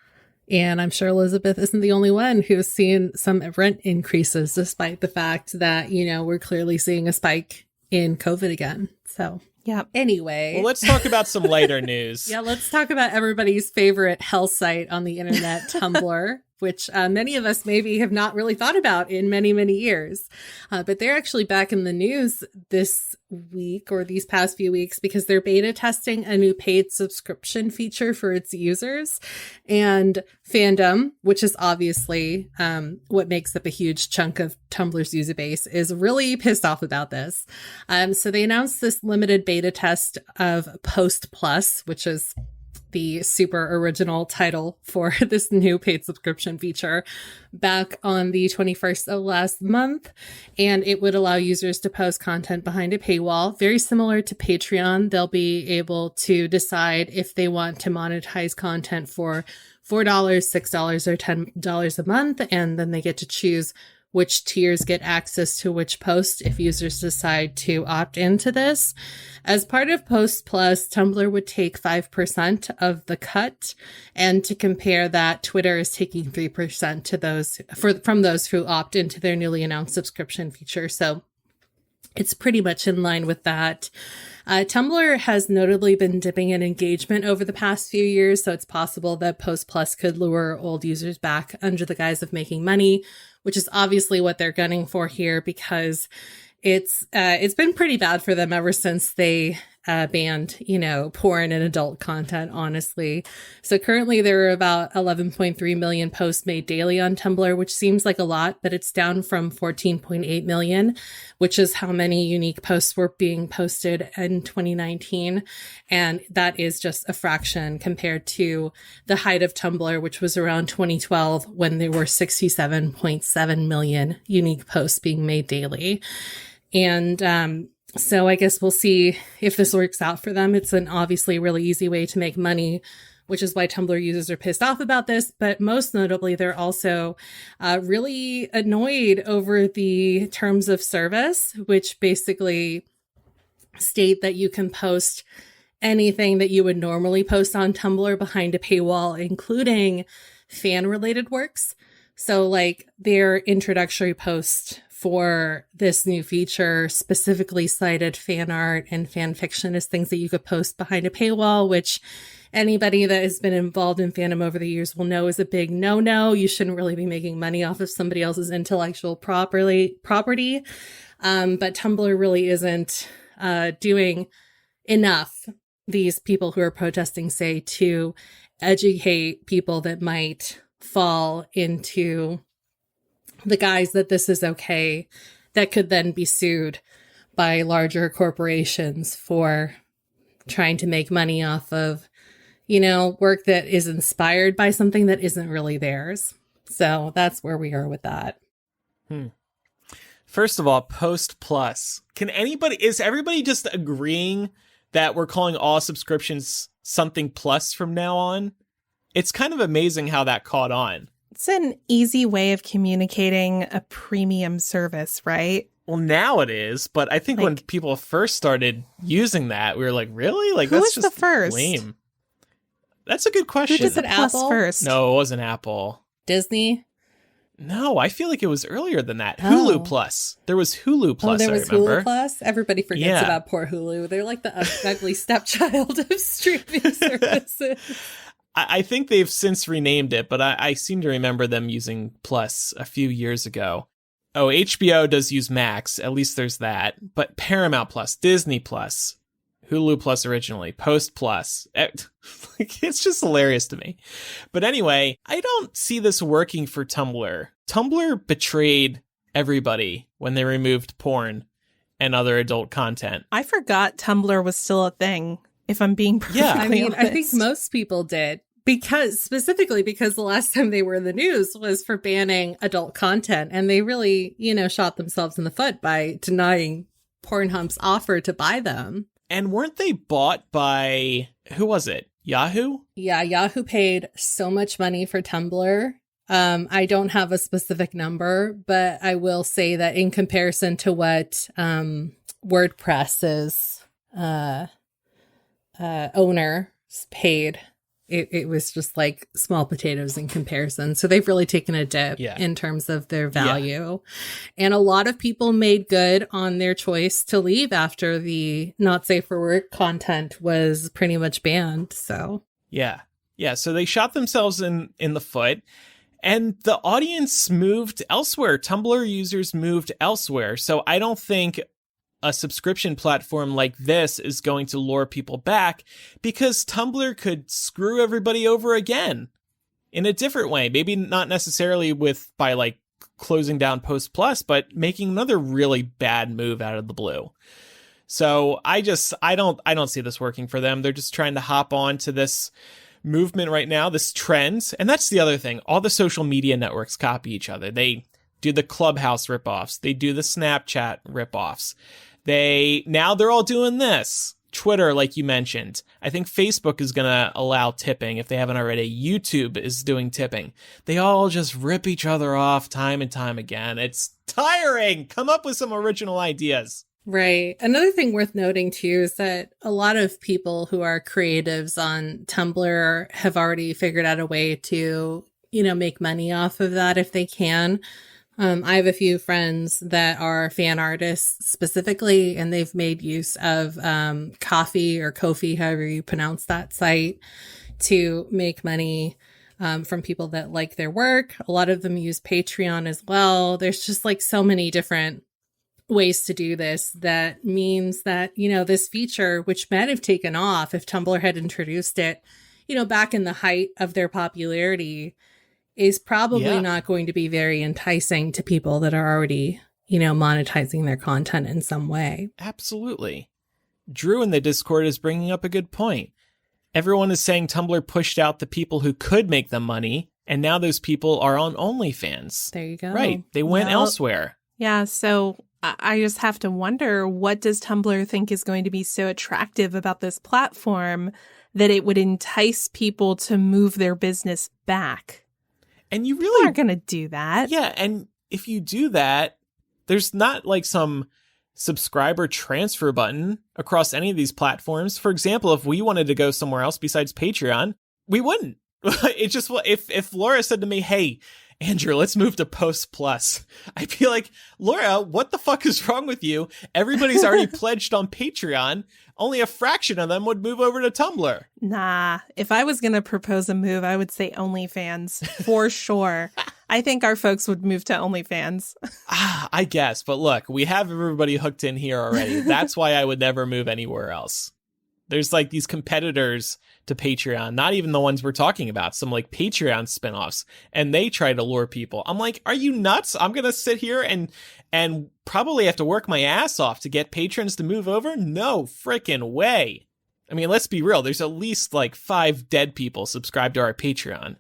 And I'm sure Elizabeth isn't the only one who's seen some rent increases, despite the fact that, we're clearly seeing a spike in COVID again. So yeah. Anyway. Well, let's talk about some lighter news. Yeah, let's talk about everybody's favorite hell site on the internet, Tumblr, which many of us maybe have not really thought about in many, many years. But they're actually back in the news this week, or these past few weeks, because they're beta testing a new paid subscription feature for its users. And Fandom, which is obviously what makes up a huge chunk of Tumblr's user base, is really pissed off about this. So they announced this limited beta test of Post Plus, which is the super original title for this new paid subscription feature, back on the 21st of last month. And it would allow users to post content behind a paywall. Very similar to Patreon, they'll be able to decide if they want to monetize content for $4, $6, or $10 a month. And then they get to choose which tiers get access to which post if users decide to opt into this. As part of Post Plus, Tumblr would take 5% of the cut, and to compare that, Twitter is taking 3% to those from those who opt into their newly announced subscription feature. So it's pretty much in line with that. Tumblr has notably been dipping in engagement over the past few years, so it's possible that Post Plus could lure old users back under the guise of making money, which is obviously what they're gunning for here, because it's been pretty bad for them ever since they banned, porn and adult content, honestly. So currently there are about 11.3 million posts made daily on Tumblr, which seems like a lot, but it's down from 14.8 million, which is how many unique posts were being posted in 2019. And that is just a fraction compared to the height of Tumblr, which was around 2012, when there were 67.7 million unique posts being made daily. And, so I guess we'll see if this works out for them. It's an obviously really easy way to make money, which is why Tumblr users are pissed off about this. But most notably, they're also really annoyed over the terms of service, which basically state that you can post anything that you would normally post on Tumblr behind a paywall, including fan-related works. So like their introductory post for this new feature specifically cited fan art and fan fiction as things that you could post behind a paywall, which anybody that has been involved in fandom over the years will know is a big no-no. You shouldn't really be making money off of somebody else's intellectual property. But Tumblr really isn't doing enough, these people who are protesting say, to educate people that might fall into the guise that this is okay, that could then be sued by larger corporations for trying to make money off of, you know, work that is inspired by something that isn't really theirs. So that's where we are with that. First of all, Post Plus. Is everybody just agreeing that we're calling all subscriptions something plus from now on? It's kind of amazing how that caught on. It's an easy way of communicating a premium service, right? Well, now it is, but I think when people first started using that, we were like, really? Like, that's just the first? lame. That's a good question. Who did the Plus first? No, it wasn't Apple. Disney? No, I feel like it was earlier than that. Oh. Hulu Plus. There was Hulu Plus, there was I remember. Hulu Plus? Everybody forgets about poor Hulu. They're like the ugly stepchild of streaming services. I think they've since renamed it, but I seem to remember them using Plus a few years ago. Oh, HBO does use Max. At least there's that. But Paramount Plus, Disney Plus, Hulu Plus originally, Post Plus. It's just hilarious to me. But anyway, I don't see this working for Tumblr. Tumblr betrayed everybody when they removed porn and other adult content. I forgot Tumblr was still a thing, if I'm being perfectly honest. I think most people did. Specifically because the last time they were in the news was for banning adult content. And they really, shot themselves in the foot by denying Pornhub's offer to buy them. And weren't they bought by, who was it? Yahoo? Yeah, Yahoo paid so much money for Tumblr. I don't have a specific number, but I will say that in comparison to what WordPress's owner paid, it was just like small potatoes in comparison. So they've really taken a dip in terms of their value. Yeah. And a lot of people made good on their choice to leave after the not safe for work content was pretty much banned. So yeah. So they shot themselves in the foot, and the audience moved elsewhere. Tumblr users moved elsewhere. So I don't think a subscription platform like this is going to lure people back, because Tumblr could screw everybody over again in a different way. Maybe not necessarily by like closing down Post Plus, but making another really bad move out of the blue. So I don't see this working for them. They're just trying to hop on to this movement right now, this trend. And that's the other thing. All the social media networks copy each other. They do the Clubhouse ripoffs. They do the Snapchat ripoffs. They're all doing this. Twitter, like you mentioned. I think Facebook is going to allow tipping if they haven't already. YouTube is doing tipping. They all just rip each other off time and time again. It's tiring. Come up with some original ideas. Right. Another thing worth noting, too, is that a lot of people who are creatives on Tumblr have already figured out a way to, make money off of that if they can. I have a few friends that are fan artists specifically, and they've made use of Ko-fi or Ko-fi, however you pronounce that site, to make money from people that like their work. A lot of them use Patreon as well. There's just like so many different ways to do this. That means that, this feature, which might have taken off if Tumblr had introduced it, back in the height of their popularity, is probably not going to be very enticing to people that are already, monetizing their content in some way. Absolutely. Drew in the Discord is bringing up a good point. Everyone is saying Tumblr pushed out the people who could make them money, and now those people are on OnlyFans. There you go. Right. They went elsewhere. Yeah, so I just have to wonder, what does Tumblr think is going to be so attractive about this platform that it would entice people to move their business back? And you really aren't going to do that. Yeah, and if you do that, there's not like some subscriber transfer button across any of these platforms. For example, if we wanted to go somewhere else besides Patreon, we wouldn't. It just, if Laura said to me, hey, Andrew, let's move to Post Plus. I feel like, Laura, what the fuck is wrong with you? Everybody's already pledged on Patreon. Only a fraction of them would move over to Tumblr. Nah, if I was going to propose a move, I would say OnlyFans for sure. I think our folks would move to OnlyFans. I guess. But look, we have everybody hooked in here already. That's why I would never move anywhere else. There's like these competitors to Patreon, not even the ones we're talking about, some like Patreon spinoffs, and they try to lure people. I'm like, are you nuts? I'm going to sit here and probably have to work my ass off to get patrons to move over? No freaking way. I mean, let's be real. There's at least like 5 dead people subscribed to our Patreon,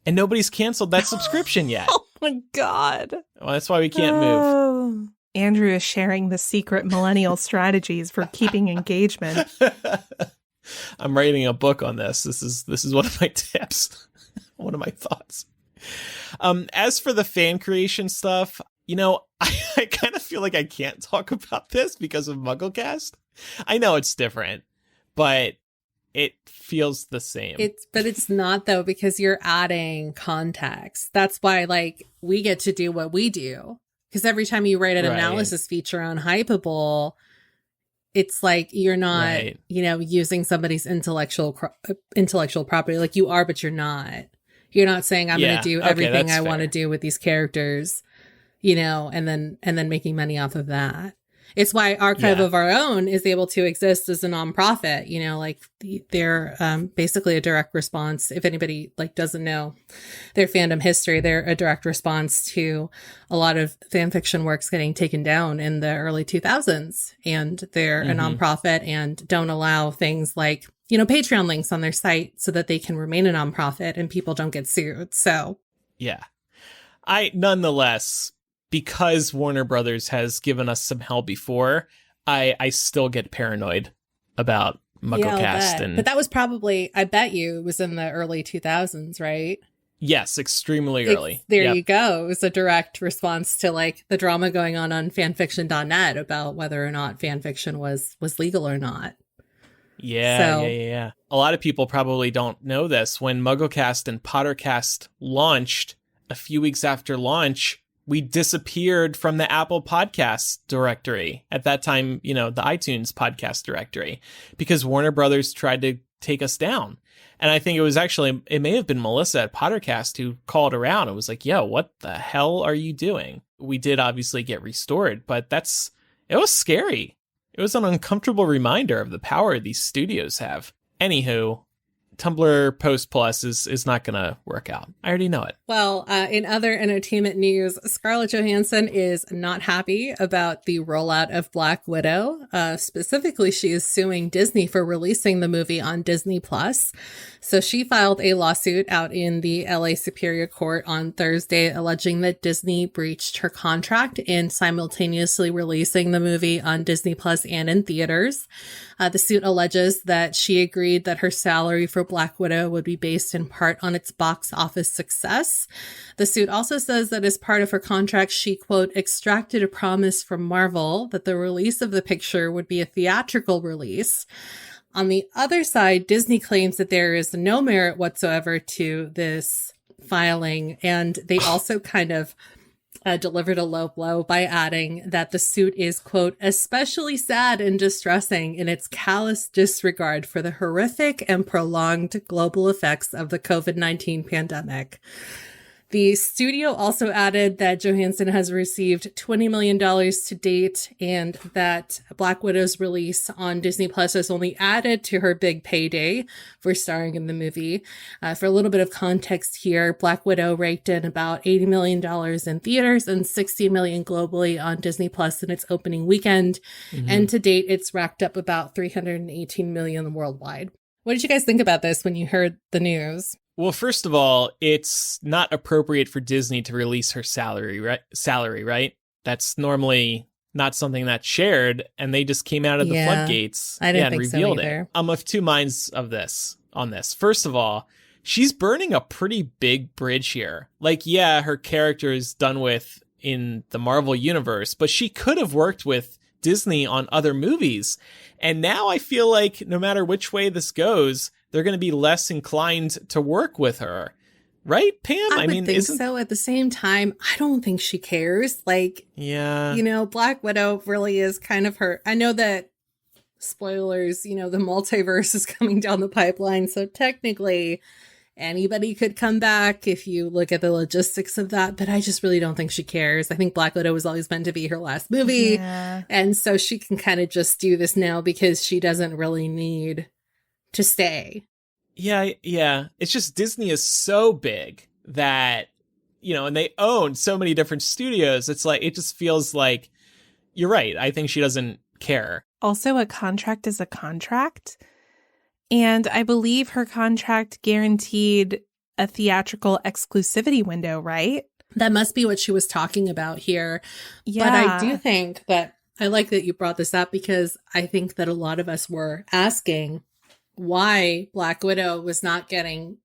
and nobody's canceled that subscription yet. Oh my God. Well, that's why we can't move. Andrew is sharing the secret millennial strategies for keeping engagement. I'm writing a book on this. This is one of my tips, one of my thoughts. As for the fan creation stuff, I kind of feel like I can't talk about this because of MuggleCast. I know it's different, but it feels the same. But it's not though, because you're adding context. That's why we get to do what we do. Because every time you write an analysis feature on Hypable, it's like you're not, using somebody's intellectual property. Like you are, but you're not. You're not saying I'm going to do everything I want to do with these characters, and then making money off of that. It's why Archive of Our Own is able to exist as a nonprofit. They're basically a direct response. If anybody doesn't know their fandom history, they're a direct response to a lot of fan fiction works getting taken down in the early 2000s. And they're a nonprofit and don't allow things like, Patreon links on their site so that they can remain a nonprofit and people don't get sued. So, yeah, nonetheless, because Warner Brothers has given us some hell before, I still get paranoid about MuggleCast. But that was probably, I bet you, it was in the early 2000s, right? Yes, extremely early. There you go. It was a direct response to the drama going on fanfiction.net about whether or not fanfiction was legal or not. Yeah. A lot of people probably don't know this. When MuggleCast and Pottercast launched, a few weeks after launch, we disappeared from the Apple Podcasts directory. At that time, the iTunes podcast directory, because Warner Brothers tried to take us down. And I think it may have been Melissa at Pottercast who called around and was like, yo, what the hell are you doing? We did obviously get restored, but it was scary. It was an uncomfortable reminder of the power these studios have. Anywho, Tumblr Post Plus is not going to work out. I already know it. Well, in other entertainment news, Scarlett Johansson is not happy about the rollout of Black Widow. Specifically, she is suing Disney for releasing the movie on Disney Plus. So she filed a lawsuit out in the LA Superior Court on Thursday, alleging that Disney breached her contract in simultaneously releasing the movie on Disney Plus and in theaters. The suit alleges that she agreed that her salary for Black Widow would be based in part on its box office success. The suit also says that as part of her contract, she, quote, extracted a promise from Marvel that the release of the picture would be a theatrical release. On the other side, Disney claims that there is no merit whatsoever to this filing, and they also kind of delivered a low blow by adding that the suit is, quote, especially sad and distressing in its callous disregard for the horrific and prolonged global effects of the COVID-19 pandemic. The studio also added that Johansson has received $20 million to date, and that Black Widow's release on Disney Plus has only added to her big payday for starring in the movie. For a little bit of context here, Black Widow raked in about $80 million in theaters and $60 million globally on Disney Plus in its opening weekend. And to date, it's racked up about $318 million worldwide. What did you guys think about this when you heard the news? Well, first of all, it's not appropriate for Disney to release her salary, right? That's normally not something that's shared, and they just came out of the floodgates and revealed it. I'm of two minds on this. First of all, she's burning a pretty big bridge here. Her character is done with in the Marvel universe, but she could have worked with Disney on other movies. And now I feel like no matter which way this goes, they're going to be less inclined to work with her Right, Pam? I would think so. At the same time, I don't think she cares. Like, yeah, Black Widow really is kind of her. I know that, spoilers, the multiverse is coming down the pipeline. So technically, anybody could come back if you look at the logistics of that. But I just really don't think she cares. I think Black Widow was always meant to be her last movie. Yeah. And so she can kind of just do this now because she doesn't really need to stay. Yeah. It's just Disney is so big that, and they own so many different studios. It's like, it just feels like, you're right. I think she doesn't care. Also, a contract is a contract. And I believe her contract guaranteed a theatrical exclusivity window, right? That must be what she was talking about here. Yeah. But I do think that, I like that you brought this up, because I think that a lot of us were asking why Black Widow was not getting,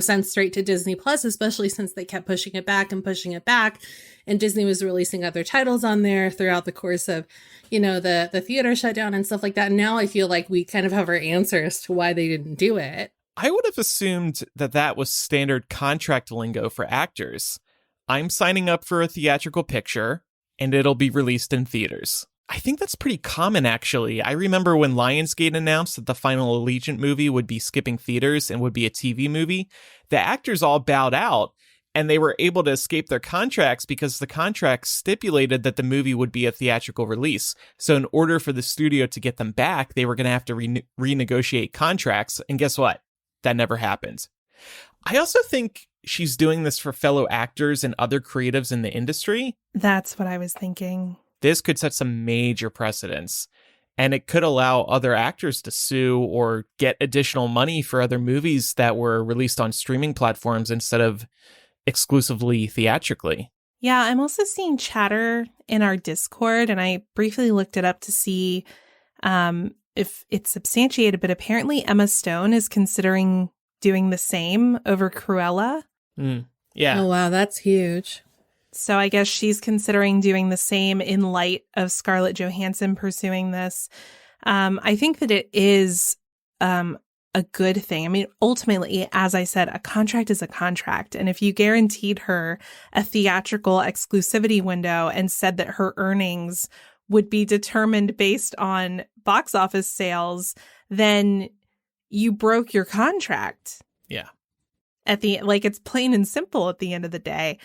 sent straight to Disney Plus, especially since they kept pushing it back. And Disney was releasing other titles on there throughout the course of, the theater shutdown and stuff like that. And now I feel like we kind of have our answer as to why they didn't do it. I would have assumed that was standard contract lingo for actors. I'm signing up for a theatrical picture, and it'll be released in theaters. I think that's pretty common, actually. I remember when Lionsgate announced that the final Allegiant movie would be skipping theaters and would be a TV movie, the actors all bowed out, and they were able to escape their contracts because the contracts stipulated that the movie would be a theatrical release. So in order for the studio to get them back, they were going to have to renegotiate contracts, and guess what? That never happened. I also think she's doing this for fellow actors and other creatives in the industry. That's what I was thinking. This could set some major precedents, and it could allow other actors to sue or get additional money for other movies that were released on streaming platforms instead of exclusively theatrically. Yeah, I'm also seeing chatter in our Discord, and I briefly looked it up to see if it's substantiated, but apparently Emma Stone is considering doing the same over Cruella. Yeah. Oh, wow, that's huge. So I guess she's considering doing the same in light of Scarlett Johansson pursuing this. I think that it is a good thing. I mean, ultimately, as I said, a contract is a contract. And if you guaranteed her a theatrical exclusivity window and said that her earnings would be determined based on box office sales, then you broke your contract. Yeah. It's plain and simple at the end of the day.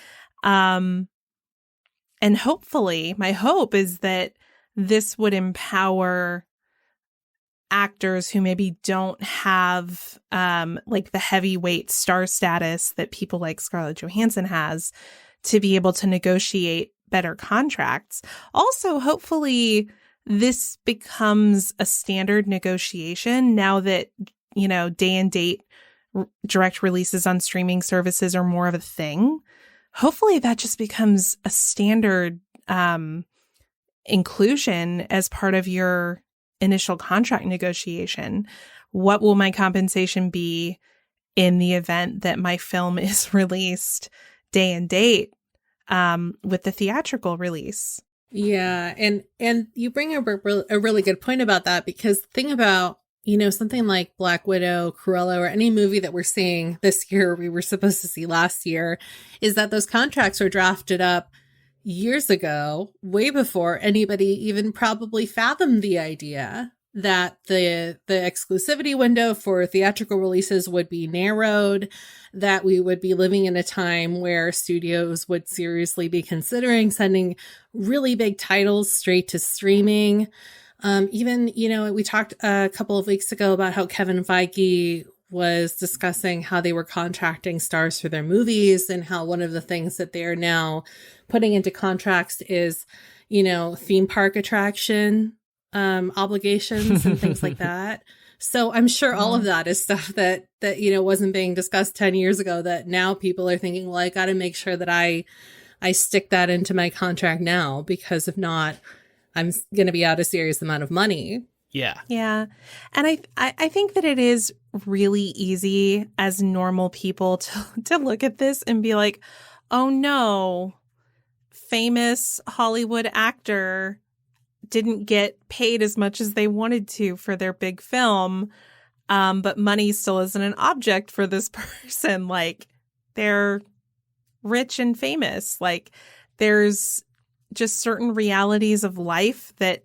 And hopefully, my hope is that this would empower actors who maybe don't have the heavyweight star status that people like Scarlett Johansson has to be able to negotiate better contracts. Also, hopefully, this becomes a standard negotiation now that, day and date direct releases on streaming services are more of a thing. Hopefully that just becomes a standard inclusion as part of your initial contract negotiation. What will my compensation be in the event that my film is released day and date with the theatrical release? Yeah. And you bring up a really good point about that, because the thing about, something like Black Widow, Cruella, or any movie that we're seeing this year, we were supposed to see last year, is that those contracts were drafted up years ago, way before anybody even probably fathomed the idea that the exclusivity window for theatrical releases would be narrowed, that we would be living in a time where studios would seriously be considering sending really big titles straight to streaming. Even, we talked a couple of weeks ago about how Kevin Feige was discussing how they were contracting stars for their movies, and how one of the things that they're now putting into contracts is, theme park attraction obligations and things like that. So I'm sure all of that is stuff that wasn't being discussed 10 years ago, that now people are thinking, well, I got to make sure that I stick that into my contract now, because if not, I'm going to be out a serious amount of money. Yeah. Yeah. And I think that it is really easy as normal people to look at this and be like, oh no, famous Hollywood actor didn't get paid as much as they wanted to for their big film. But money still isn't an object for this person. Like, they're rich and famous. Like, there's just certain realities of life that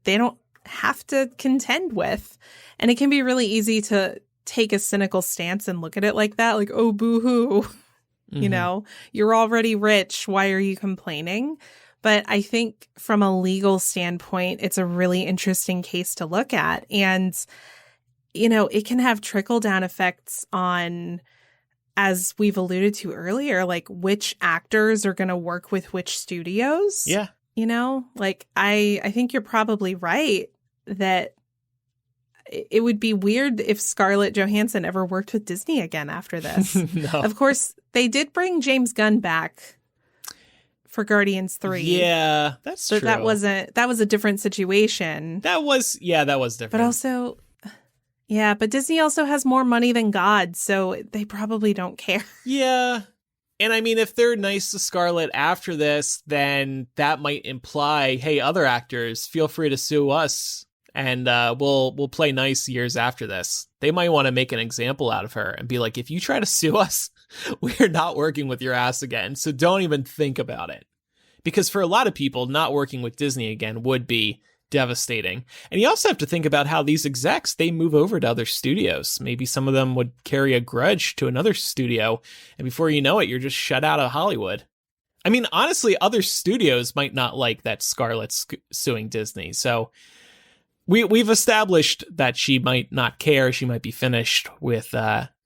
they don't have to contend with. And it can be really easy to take a cynical stance and look at it like that. Like, oh, boo-hoo. You know, you're already rich. Why are you complaining? But I think from a legal standpoint, it's a really interesting case to look at. And, you know, it can have trickle-down effects on, as we've alluded to earlier, like which actors are going to work with which studios. Yeah. You know, like I think you're probably right that it would be weird if Scarlett Johansson ever worked with Disney again after this. No. Of course, they did bring James Gunn back for Guardians 3. Yeah, that's true. That was a different situation. That was different. But also, yeah, but Disney also has more money than God, so they probably don't care. Yeah. And I mean, if they're nice to Scarlett after this, then that might imply, hey, other actors, feel free to sue us, and we'll play nice years after this. They might want to make an example out of her and be like, if you try to sue us, we're not working with your ass again. So don't even think about it. Because for a lot of people, not working with Disney again would be devastating. And you also have to think about how these execs, they move over to other studios. Maybe some of them would carry a grudge to another studio, and before you know it, you're just shut out of Hollywood. I mean, honestly, other studios might not like that Scarlett's suing Disney. So we've established that she might not care. She might be finished with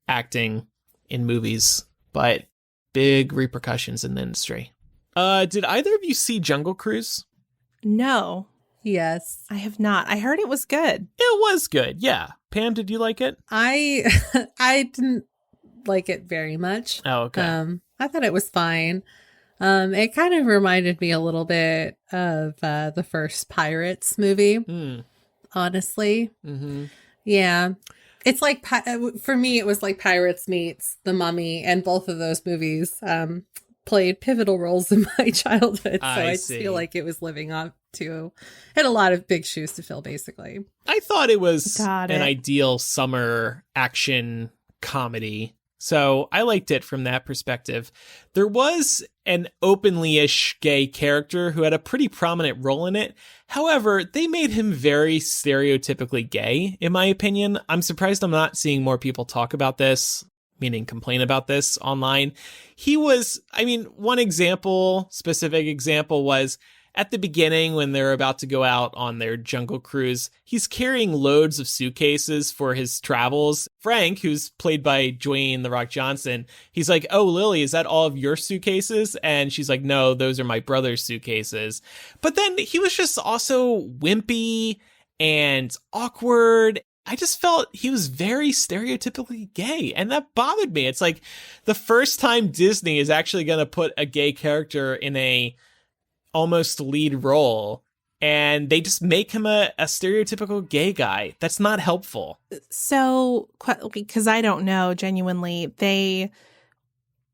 acting in movies, but big repercussions in the industry. Did either of you see Jungle Cruise? No. Yes. I have not. I heard it was good. It was good, yeah. Pam, did you like it? I didn't like it very much. Oh, okay. I thought it was fine. It kind of reminded me a little bit of the first Pirates movie, honestly. Mm-hmm. Yeah. It's like, for me, it was like Pirates meets The Mummy, and both of those movies played pivotal roles in my childhood. So I just feel like it was living up to, had a lot of big shoes to fill, basically. I thought it was an ideal summer action comedy. So I liked it from that perspective. There was an openly-ish gay character who had a pretty prominent role in it. However, they made him very stereotypically gay, in my opinion. I'm surprised I'm not seeing more people talk about this, meaning complain about this online. He was, I mean, one specific example was at the beginning when they're about to go out on their jungle cruise, he's carrying loads of suitcases for his travels. Frank, who's played by Dwayne "The Rock" Johnson, he's like, "Oh, Lily, is that all of your suitcases?" And she's like, "No, those are my brother's suitcases." But then he was just also wimpy and awkward. I just felt he was very stereotypically gay, and that bothered me. It's like the first time Disney is actually going to put a gay character in a almost lead role, and they just make him a stereotypical gay guy. That's not helpful. So, because I don't know, genuinely, they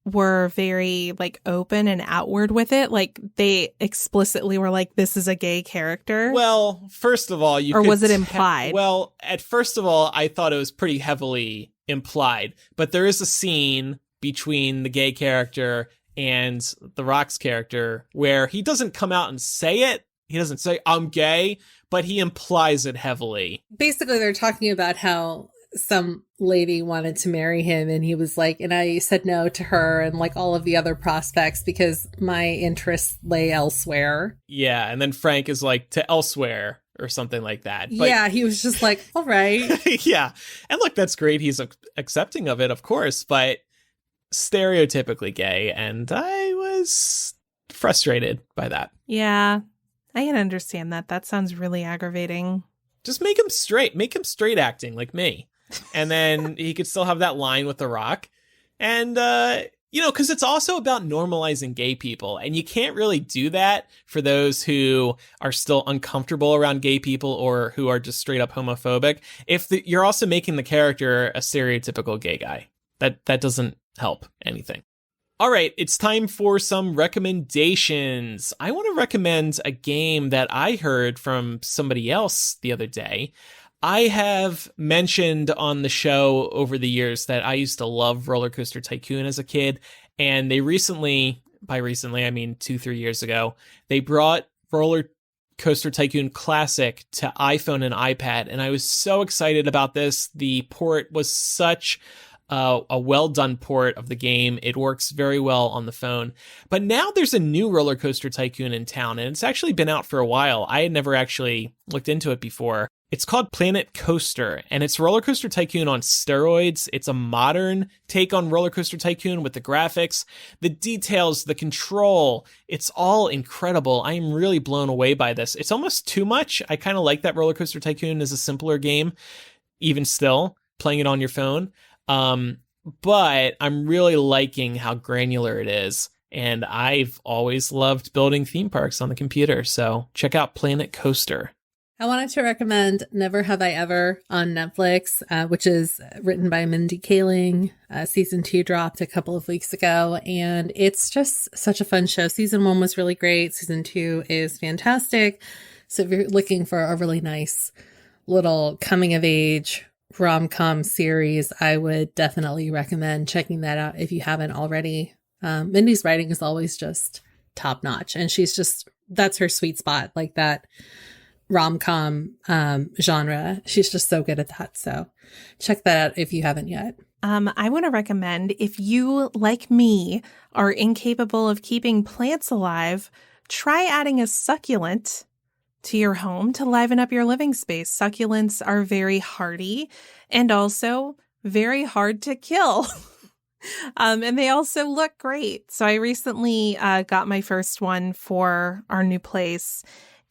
were very like open and outward with it. Like they explicitly were like, this is a gay character. Well, first of all, was it implied? Well, at first of all, I thought it was pretty heavily implied, but there is a scene between the gay character and The Rock's character where he doesn't come out and say it. He doesn't say, "I'm gay," but he implies it heavily. Basically, they're talking about how some lady wanted to marry him, and he was like, and I said no to her and like all of the other prospects because my interests lay elsewhere. Yeah, and then Frank is like, "To elsewhere," or something like that. But, yeah, he was just like, all right. Yeah, and look, that's great. He's accepting of it, of course, but stereotypically gay, and I was frustrated by that. Yeah, I can understand that. That sounds really aggravating. Just make him straight acting like me. And then he could still have that line with The Rock. And, because it's also about normalizing gay people. And you can't really do that for those who are still uncomfortable around gay people or who are just straight up homophobic. You're also making the character a stereotypical gay guy. That doesn't help anything. All right, it's time for some recommendations. I want to recommend a game that I heard from somebody else the other day. I have mentioned on the show over the years that I used to love Roller Coaster Tycoon as a kid, and they recently, by recently I mean 2-3 years ago, they brought Roller Coaster Tycoon Classic to iPhone and iPad, and I was so excited about this. The port was such a well-done port of the game. It works very well on the phone. But now there's a new Roller Coaster Tycoon in town, and it's actually been out for a while. I had never actually looked into it before. It's called Planet Coaster, and it's Roller Coaster Tycoon on steroids. It's a modern take on Roller Coaster Tycoon with the graphics, the details, the control. It's all incredible. I am really blown away by this. It's almost too much. I kind of like that Roller Coaster Tycoon is a simpler game, even still, playing it on your phone. But I'm really liking how granular it is. And I've always loved building theme parks on the computer. So check out Planet Coaster. I wanted to recommend Never Have I Ever on Netflix, which is written by Mindy Kaling. Season 2 dropped a couple of weeks ago, and it's just such a fun show. Season 1 was really great. Season 2 is fantastic. So if you're looking for a really nice little coming of age rom-com series, I would definitely recommend checking that out if you haven't already. Mindy's writing is always just top notch, and that's her sweet spot, like that rom-com genre. She's just so good at that. So check that out if you haven't yet. I want to recommend, if you, like me, are incapable of keeping plants alive, try adding a succulent to your home to liven up your living space. Succulents are very hardy and also very hard to kill. And they also look great. So I recently got my first one for our new place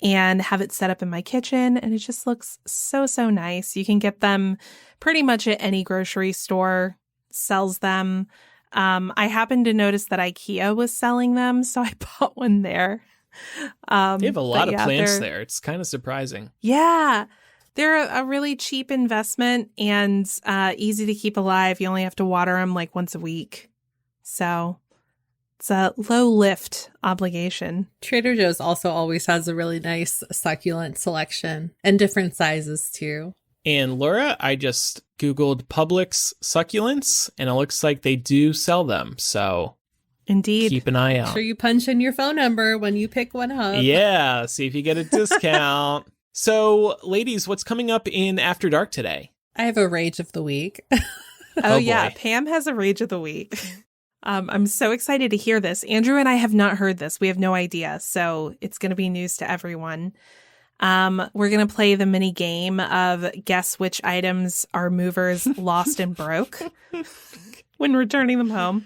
and have it set up in my kitchen, and it just looks so, so nice. You can get them pretty much at any grocery store, sells them. I happened to notice that IKEA was selling them, so I bought one there. They have a lot of plants there. It's kind of surprising. Yeah. They're a really cheap investment and easy to keep alive. You only have to water them like once a week. So it's a low lift obligation. Trader Joe's also always has a really nice succulent selection and different sizes too. And Laura, I just Googled Publix succulents, and it looks like they do sell them. So indeed, keep an eye out. Make sure you punch in your phone number when you pick one up. Yeah, see if you get a discount. So, ladies, what's coming up in After Dark today? I have a rage of the week. Oh yeah, Pam has a rage of the week. I'm so excited to hear this. Andrew and I have not heard this. We have no idea. So it's going to be news to everyone. We're going to play the mini game of guess which items our movers lost and broke when returning them home.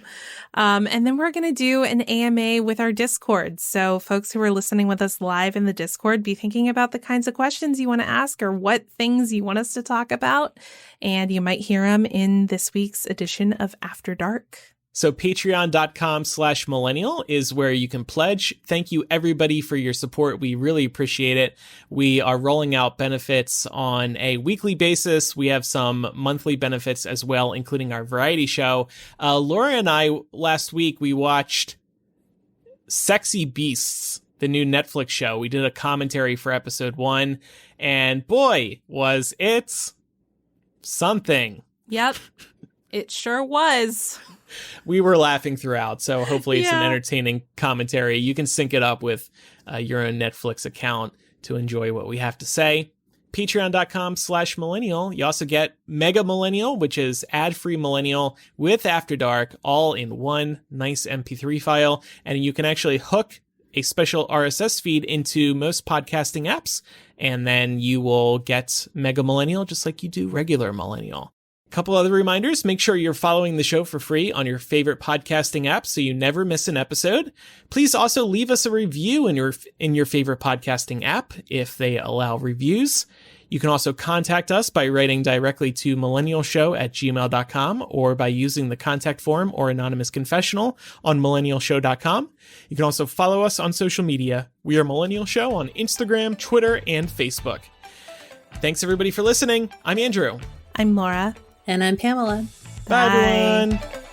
And then we're going to do an AMA with our Discord. So folks who are listening with us live in the Discord, be thinking about the kinds of questions you want to ask or what things you want us to talk about. And you might hear them in this week's edition of After Dark. So patreon.com/millennial is where you can pledge. Thank you, everybody, for your support. We really appreciate it. We are rolling out benefits on a weekly basis. We have some monthly benefits as well, including our variety show. Laura and I, last week, we watched Sexy Beasts, the new Netflix show. We did a commentary for episode 1, and boy, was it something. Yep, it sure was. We were laughing throughout, so hopefully it's an entertaining commentary. You can sync it up with your own Netflix account to enjoy what we have to say. Patreon.com/millennial. You also get Mega Millennial, which is ad-free Millennial with After Dark, all in one nice MP3 file. And you can actually hook a special RSS feed into most podcasting apps, and then you will get Mega Millennial just like you do regular Millennial. Couple other reminders. Make sure you're following the show for free on your favorite podcasting app so you never miss an episode. Please also leave us a review in your favorite podcasting app if they allow reviews. You can also contact us by writing directly to millennialshow@gmail.com or by using the contact form or anonymous confessional on millennialshow.com. You can also follow us on social media. We are Millennial Show on Instagram, Twitter, and Facebook. Thanks everybody for listening. I'm Andrew. I'm Laura. And I'm Pamela. Bye everyone.